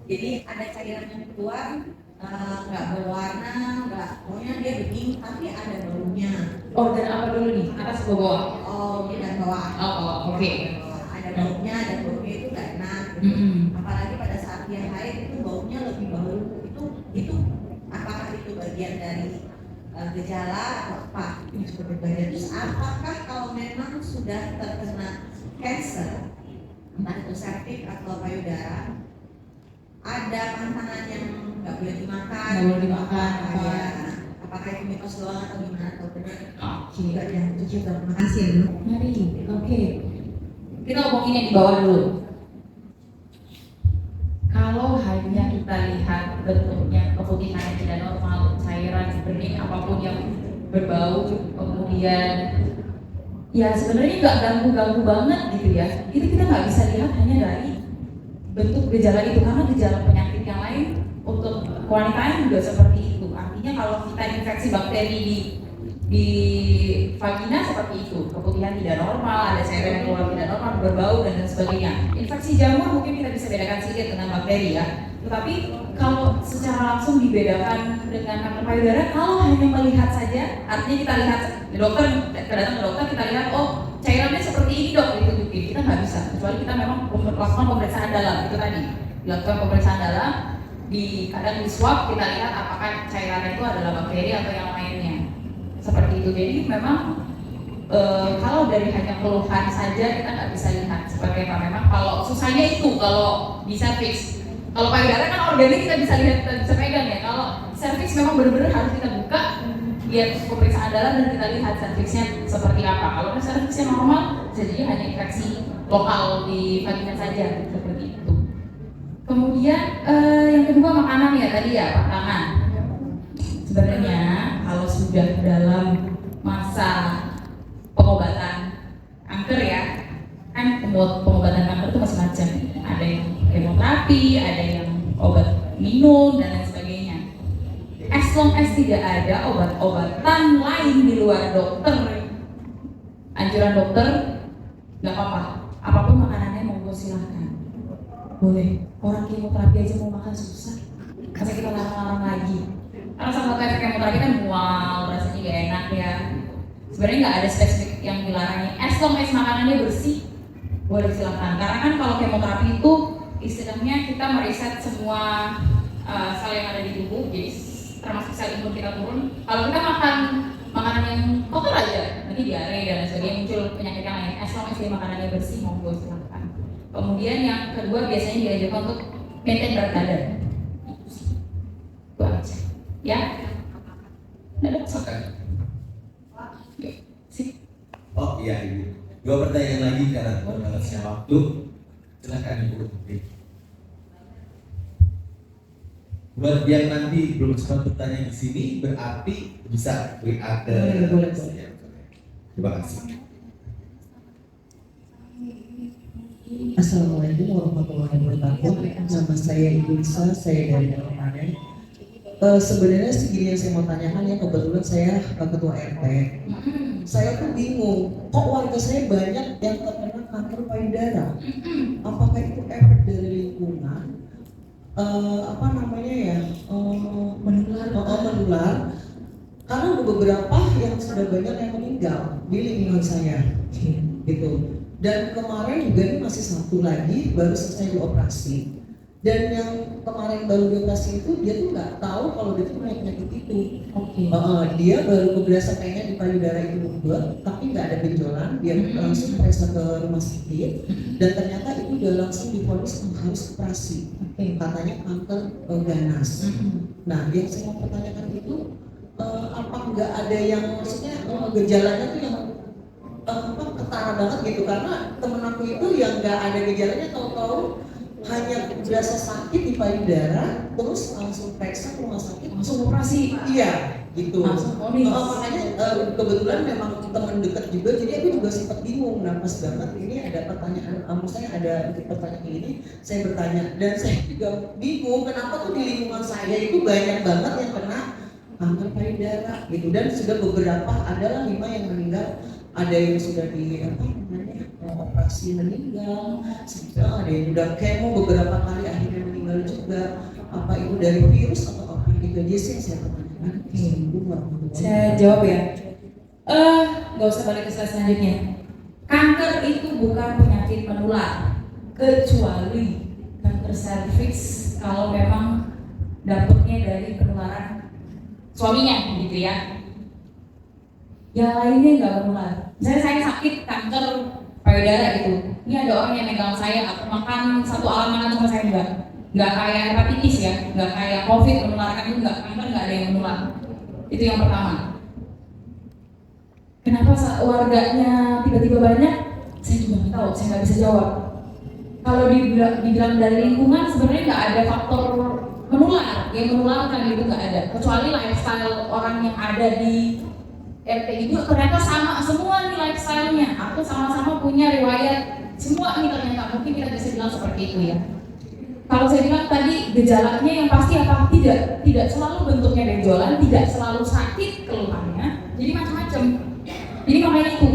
S6: Jadi ada cairan yang keluar, nggak berwarna, nggak, pokoknya dia bening, tapi ada baunya.
S1: Organ apa dulu nih? Atas ke bawah?
S6: Oh, dia dan bawah.
S1: Oh, oke.
S6: Ada baunya, dan baunya itu nggak enak. Apalagi pada saat dia haid itu baunya lebih bau. Itu apakah itu bagian dari gejala atau apa? Terus apakah kalau memang sudah terkena cancer, entah itu serviks atau payudara, ada pantangan yang nggak boleh dimakan?
S1: Nggak boleh dimakan, apa?
S6: Ya, apakah itu mitos doang atau gimana atau benar?
S1: Oke.
S6: Juga ya, itu juga. Terima kasih ya dok.
S1: Mari, oke. Kita ngomongin yang di bawah dulu. Kalau hanya kita lihat bentuknya keputihan yang tidak normal, cairan bening apapun yang berbau, kemudian ya sebenarnya nggak ganggu banget gitu ya. Itu kita nggak bisa lihat hanya dari bentuk gejala itu, karena gejala penyakit yang lain untuk wanita juga seperti itu. Artinya kalau kita infeksi bakteri di vagina seperti itu, keputihan tidak normal, ada cairan yang keluar tidak normal, berbau dan sebagainya. Infeksi jamur mungkin kita bisa bedakan sedikit dengan bakteri ya. Tetapi kalau secara langsung dibedakan dengan kanker payudara, kalau hanya melihat saja, artinya kita lihat dokter, datang ke dokter, kita lihat cairannya seperti ini dok, ditunjukin, kita nggak bisa, kecuali kita memang melakukan pemeriksaan dalam. Itu tadi dilakukan pemeriksaan dalam, kadang di swab kita lihat apakah cairan itu adalah bakteri atau yang lainnya. Seperti itu. Jadi memang kalau dari hanya keluhan saja kita nggak bisa lihat seperti apa. Memang kalau susahnya itu kalau di serviks. Kalau payudara kan organnya kita bisa lihat, kita bisa pegang ya. Kalau serviks memang benar-benar harus kita buka, lihat pemeriksaan dalam dan kita lihat serviksnya seperti apa. Kalau serviksnya normal, jadi hanya infeksi lokal di vagina saja seperti itu. Kemudian yang kedua makanan ya tadi ya, pantangan. Sebenarnya kalau sudah dalam masa pengobatan kanker ya, kan pengobatan kanker itu macam-macam. Ada yang kemoterapi, ada yang obat minum dan lain sebagainya. As long as tidak ada obat-obatan lain di luar dokter, anjuran dokter, nggak apa-apa. Apapun makanannya monggo silahkan. Boleh. Orang kemoterapi aja mau makan susah. Masa kita larang-larang lagi? Karena salah satu efek kemoterapi kan mual, rasanya gak enak ya. Sebenarnya nggak ada spesifik yang dilarangnya. As long as makanannya bersih, boleh silakan. Karena kan kalau kemoterapi itu istilahnya kita mereset semua sel yang ada di tubuh, jadi termasuk sel imun kita turun. Kalau kita makan makanan yang kotor aja, nanti diare dan lain sebagainya, muncul penyakit yang lain. As long as makanannya bersih, monggo silakan. Kemudian yang kedua biasanya diajarkan untuk maintain berat badan. Itu aja. Ya. Ada
S4: Silakan.
S1: sip.
S4: Oh iya Ibu. 2 pertanyaan lagi karena terbatasnya waktu. Silakan Ibu. Buat yang nanti belum sempat bertanya di sini, berarti bisa WA ke
S1: Boleh.
S4: Terima kasih.
S7: Assalamualaikum warahmatullahi wabarakatuh. Nama saya Ibu Isa, saya dari Dalamane. Sebenarnya segini yang saya mau tanyakan ya, kebetulan saya ketua RT. Saya tuh bingung, kok warga saya banyak yang terkena kanker payudara. Apakah itu efek dari lingkungan? Menular. Karena ada beberapa yang sudah banyak yang meninggal di lingkungan saya, gitu. Dan kemarin juga ini masih satu lagi baru selesai dioperasi. Dan yang kemarin baru dioperasi itu dia tuh nggak tahu kalau dia tuh punya penyakit itu. Dia baru berasa kayaknya di payudara itu bobot, tapi nggak ada benjolan. Dia langsung periksa ke rumah sakit dan ternyata itu udah langsung divonis harus operasi. Katanya kanker ganas. Nah, yang saya mau pertanyakan itu apa nggak ada yang maksudnya gejalanya tuh yang ketara banget gitu, karena temen aku itu yang nggak ada gejalanya, tahu-tahu hanya berasa sakit di payudara, terus langsung periksa ke rumah sakit, langsung operasi. Iya, gitu. Makanya kebetulan memang teman dekat juga, jadi aku juga sempat bingung. Nah, pas banget ini ada pertanyaan, maksudnya ada pertanyaan ini, saya bertanya dan saya juga bingung kenapa tuh di lingkungan saya itu banyak banget yang kena kanker payudara gitu, dan sudah beberapa adalah 5 yang meninggal. Ada yang sudah di operasi meninggal, ada yang udah kemo beberapa kali akhirnya meninggal juga. Apa itu dari virus atau apa? Itu aja sih yang saya pertanyakan.
S1: Saya jawab ya. Nggak usah balik ke slide selanjutnya. Kanker itu bukan penyakit menular, kecuali kanker serviks kalau memang dapatnya dari penularan suaminya, gitu ya. Yang lainnya nggak menular. Misalnya saya sakit kanker payudara gitu, ini ada orang yang megang saya atau makan satu alam makan sama saya, nggak kayak hepatitis ya, nggak kayak covid menularkan, itu nggak, kanker nggak ada yang menular. Itu yang pertama. Kenapa warganya tiba-tiba banyak? Saya juga nggak tahu, saya nggak bisa jawab. Kalau dibilang dari lingkungan, sebenarnya nggak ada faktor menular yang menularkan, itu nggak ada, kecuali lifestyle orang yang ada di RT itu ternyata sama semua nih lifestyle-nya. Aku sama-sama punya riwayat semua nih ternyata, mungkin kita bisa bilang seperti itu ya. Kalau saya bilang tadi gejalanya yang pasti apa? Tidak selalu bentuknya benjolan, tidak selalu sakit keluhannya, jadi macam-macam. Jadi makanya itu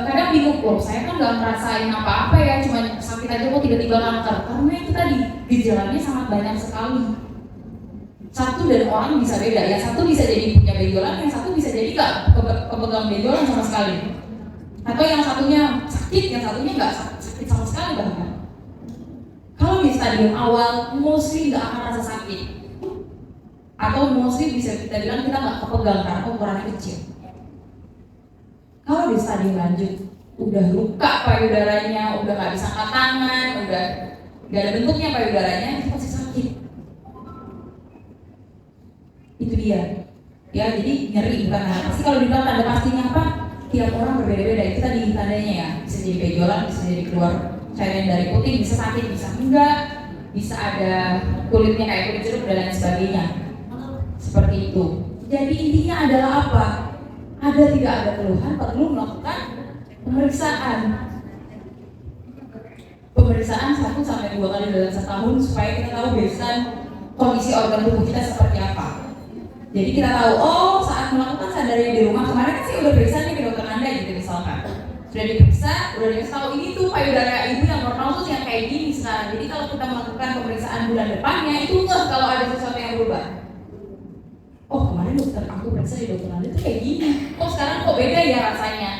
S1: kadang bingung, saya kan nggak ngerasain apa-apa ya, cuma sakit aja kok tiba-tiba kanker. Karena itu tadi gejalanya sangat banyak sekali. Satu dan orang bisa beda, yang satu bisa jadi punya benjolan, yang satu bisa jadi nggak kepegang benjolan sama sekali, atau yang satunya sakit, yang satunya nggak sakit sama sekali bahkan. Kalau di stadium awal, mostly nggak akan rasa sakit, atau mostly bisa kita bilang kita nggak kepegang karena ukurannya kecil. Kalau di stadium lanjut, udah luka payudaranya, udah nggak bisa angkat tangan, udah nggak ada bentuknya payudaranya, itu pasti sakit. Itu dia ya, jadi nyeri bukan hal pasti. Kalau dibilang tanda pastinya apa, tiap orang berbeda-beda. Itu tadi tandanya ya, bisa jadi benjolan, bisa jadi keluar cairan dari putih, bisa sakit, bisa enggak, bisa ada kulitnya kayak kulit jeruk dan lain sebagainya, seperti itu. Jadi intinya adalah apa? Ada tidak ada keluhan, perlu melakukan pemeriksaan 1 sampai 2 kali dalam setahun supaya kita tahu baseline kondisi organ tubuh kita seperti apa. Jadi kita tahu, saat melakukan sadari di rumah, kemarin kan sih udah periksa nih ke dokter Anda gitu misalkan. Sudah diperiksa, udah dikasih tahu ini tuh payudara ibu yang normal tuh yang kayak gini sekarang. Jadi kalau kita melakukan pemeriksaan bulan depannya, itu enggak kalau ada sesuatu yang berubah. Kemarin dokter aku periksa di dokter Anda tuh kayak gini. Sekarang kok beda ya rasanya.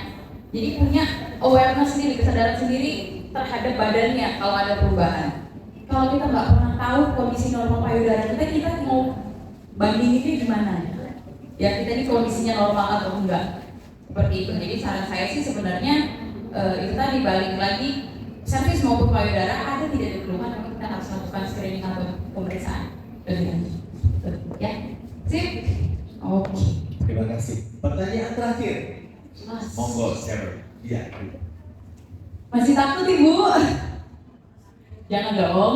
S1: Jadi punya awareness sendiri, kesadaran sendiri terhadap badannya kalau ada perubahan. Kalau kita nggak pernah tahu kondisi normal payudara kita mau bandinginnya gimana? Ya kita ini kondisinya normal atau enggak? Seperti itu. Jadi saran saya sih sebenarnya itu tadi balik lagi, servis maupun payudara ada tidak ada keluhan, memang kita harus lakukan screening atau pemeriksaan lebih lanjut. Ya, sip. Oke.
S4: Terima kasih. Pertanyaan terakhir. Monggo, siapa? Iya.
S1: Masih takut Ibu? Jangan dong.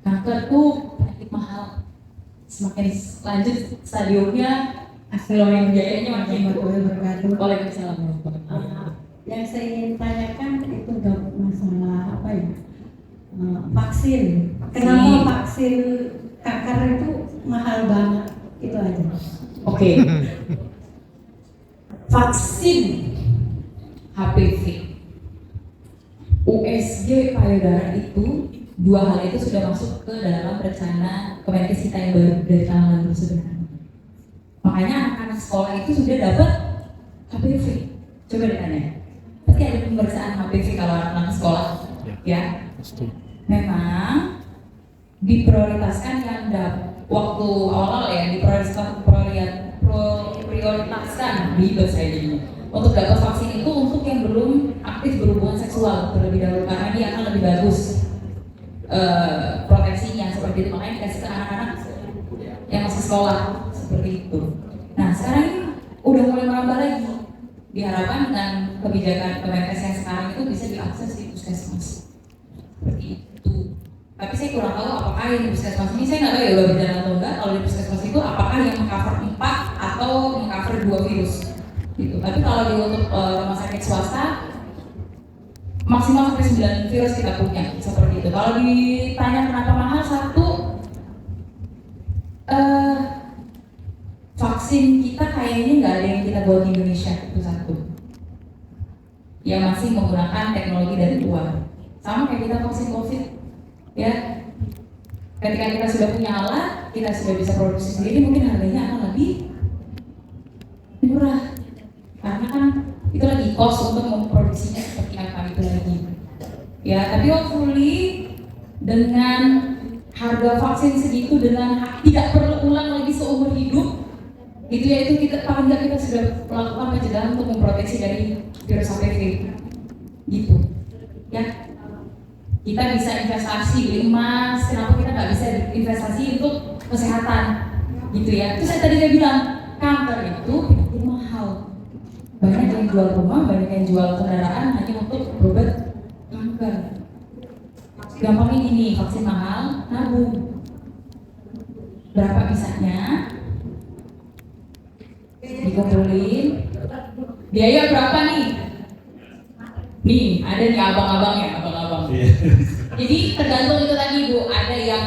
S1: Kanker tuh penyakit mahal. Semakin lanjut stadiumnya, hasilnya biayanya makin
S5: berkatu.
S1: Waalaikumsalam.
S5: Yang saya ingin tanyakan itu dok masalah apa ya? Vaksin. Kenapa vaksin kanker itu mahal banget? Itu aja.
S1: Oke. Vaksin HPV, USG payudara itu dua hal itu sudah masuk ke dalam rencana Kemenkes kita yang baru dari tahun lalu sebenarnya. Makanya anak-anak sekolah itu sudah dapat HPV. Coba ditanya. Pasti ada pemeriksaan HPV kalau anak-anak sekolah, ya. Memang diprioritaskan yang waktu awal ya diprioritaskan di bahasa ini untuk dapat vaksin itu untuk yang belum aktif berhubungan seksual terlebih dahulu karena dia akan lebih bagus proteksinya seperti itu, makanya dikasih ke anak-anak yang masih sekolah seperti itu. Nah sekarang ini udah mulai merambah lagi, diharapkan dengan kebijakan Kemenkes yang sekarang itu bisa diakses di puskesmas seperti itu. Tapi saya kurang tahu apakah yang di puskesmas ini, saya nggak tahu ya udah berjalan atau enggak. Kalau di puskesmas itu apakah yang mengcover 4 atau mengcover 2 virus gitu. Tapi kalau di untuk rumah sakit swasta maksimal sampai 9 virus kita punya seperti itu. Kalau ditanya kenapa mahal, satu vaksin kita kayaknya nggak ada yang kita buat di Indonesia, itu satu. Yang masih menggunakan teknologi dari luar. Sama kayak kita vaksin COVID, ya. Ketika kita sudah punya alat, kita sudah bisa produksi sendiri, mungkin harganya akan lebih murah. Karena kan itu lagi cost untuk memproduksinya seperti apa itu lagi. Ya, tapi hopefully dengan harga vaksin segitu dengan tidak perlu ulang lagi seumur hidup, itu ya itu kita paling nggak kita sudah melakukan pencegahan untuk memproteksi dari virus HPV, gitu. Ya, kita bisa investasi di emas, kenapa kita nggak bisa investasi untuk kesehatan, gitu ya. Terus saya tadi bilang kanker itu penyakit mahal. Banyak yang jual rumah, banyak yang jual kendaraan hanya untuk berobat kanker. Gampangnya gini, vaksin mahal, nabung. Berapa bisanya? Dikumpulin. Biaya berapa nih? Nih, ada nih abang-abang ya, abang-abang. Jadi tergantung itu tadi Bu, ada yang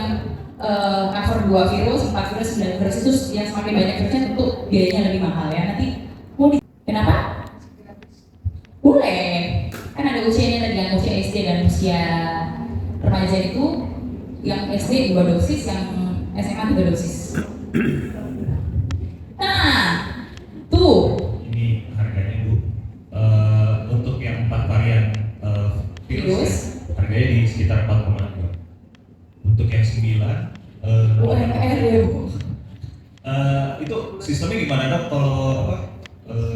S1: cover 2 virus, 4 virus, 9 virus itu yang semakin banyak virusnya tentu biayanya lebih mahal ya. Nanti mau kenapa? Boleh. Kan ada usianya tadi yang usia SD dan usia remaja itu, yang SD 2 dosis, yang SMA 3 dosis. Nah, tuh.
S8: Ini harganya Bu. Untuk yang 4 varian virus harganya di sekitar 4,2. Untuk yang 9
S1: UMR ya Bu.
S8: Itu sistemnya gimana dok kalau apa?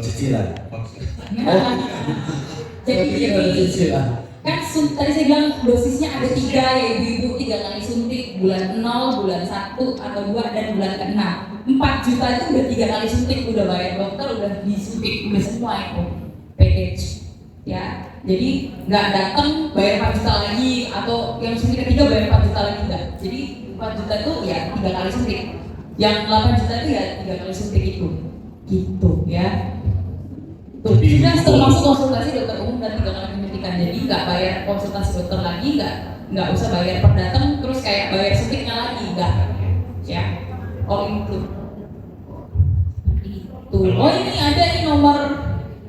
S4: Cicilan.
S1: Jadi kan tadi saya bilang dosisnya ada 3 ya ibu-ibu, 3 kali suntik bulan 0, bulan 1 atau 2 dan bulan ke-6. 4 juta itu udah 3 kali suntik, udah bayar dokter, udah disuntik, udah semua itu package ya. Jadi nggak datang bayar 4 juta lagi atau yang suntik ketiga bayar 4 juta lagi, enggak. Jadi 4 juta itu ya 3 kali suntik, yang 8 juta itu ya 3 kali suntik itu gitu ya. Tuh, sudah termasuk konsultasi dokter umum dan 3 kali penyuntikan, jadi nggak bayar konsultasi dokter lagi, nggak usah bayar per datang terus kayak bayar suntiknya lagi, nggak ya, all include itu. Oh ini ada nih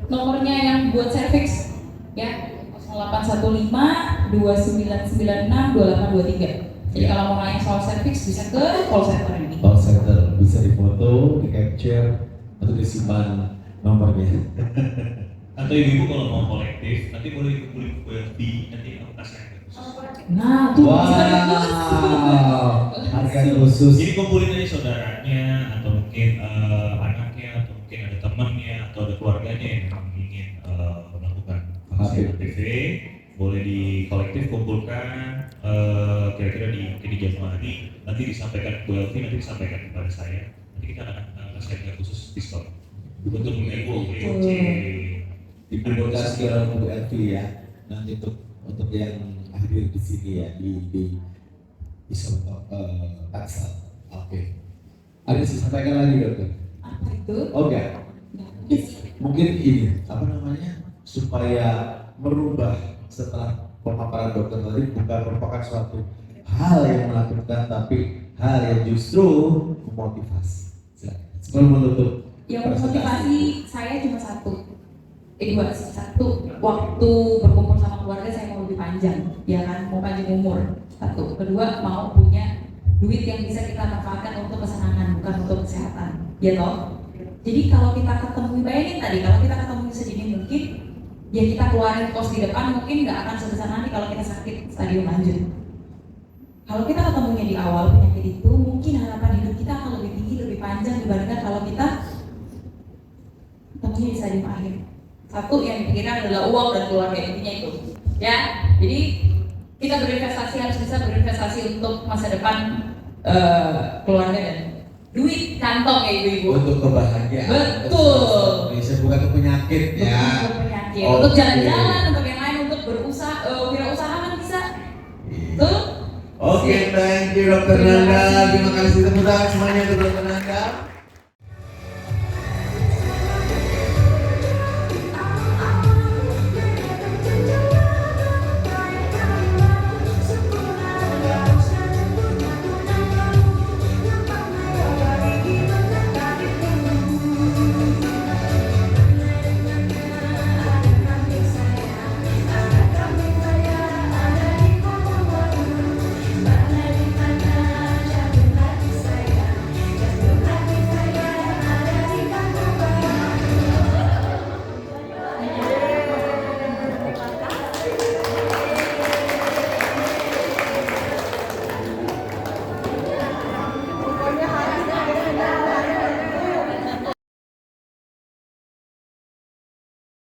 S1: nomornya yang buat serviks ya, 0815 2996 2823. Jadi kalau mau nanya soal serviks bisa ke call center ini.
S4: Call center bisa difoto, di capture atau disimpan nomornya.
S8: Atau ibu kalau mau kolektif nanti boleh kumpulin di nanti aku kasih.
S1: Nah tuh
S4: Wow, harga khusus.
S8: Jadi kumpulin aja saudaranya atau mungkin anaknya atau mungkin ada temannya atau ada keluarganya yang memang ingin TV, boleh di kolektif kumpulkan kira-kira di Januari, nanti disampaikan ke Bu Elvi, nanti disampaikan kepada saya, nanti kita akan kasih harga khusus diskon untuk mengibu OKOC.
S4: Dikomunikasi dengan Bu Elvi ya, nanti untuk yang hadir di sini ya di Taksal. Oke. Ada yang disampaikan lagi dokter?
S1: Apa itu?
S4: Oke. Mungkin ini apa namanya supaya merubah setelah pemaparan dokter tadi bukan merupakan suatu hal yang menakutkan tapi hal yang justru memotivasi. Sebelum menutup.
S1: Yang memotivasi saya cuma dua sih. Satu, waktu berkumpul sama keluarga saya mau lebih panjang, ya kan, mau panjang umur. Satu. Kedua, mau punya duit yang bisa kita manfaatkan untuk kesenangan, bukan untuk kesehatan. Ya toh? Jadi kalau kita ketemu, bayangin tadi, kalau kita ketemu sedini mungkin, ya kita keluarin kos di depan mungkin nggak akan sebesar nanti kalau kita sakit stadium lanjut. Kalau kita ketemunya di awal penyakit itu, mungkin harapan hidup kita akan lebih tinggi, lebih panjang dibandingkan kalau kita ketemunya di stadium akhir. Satu yang dipikirkan adalah uang dan keluarga, intinya itu. Ya, jadi kita berinvestasi harus bisa berinvestasi untuk masa depan keluarga dan duit kantong ya ibu-ibu.
S4: Untuk kebahagiaan.
S1: Betul.
S4: Indonesia bukan untuk penyakit ya.
S1: Untuk penyakit,
S4: Oke.
S1: untuk jalan-jalan, untuk yang lain, untuk berusaha, wirausaha kan bisa. Betul?
S4: Oke, thank you Dokter Nanda. Terima kasih tepuk tangan semuanya untuk Dokter Nanda.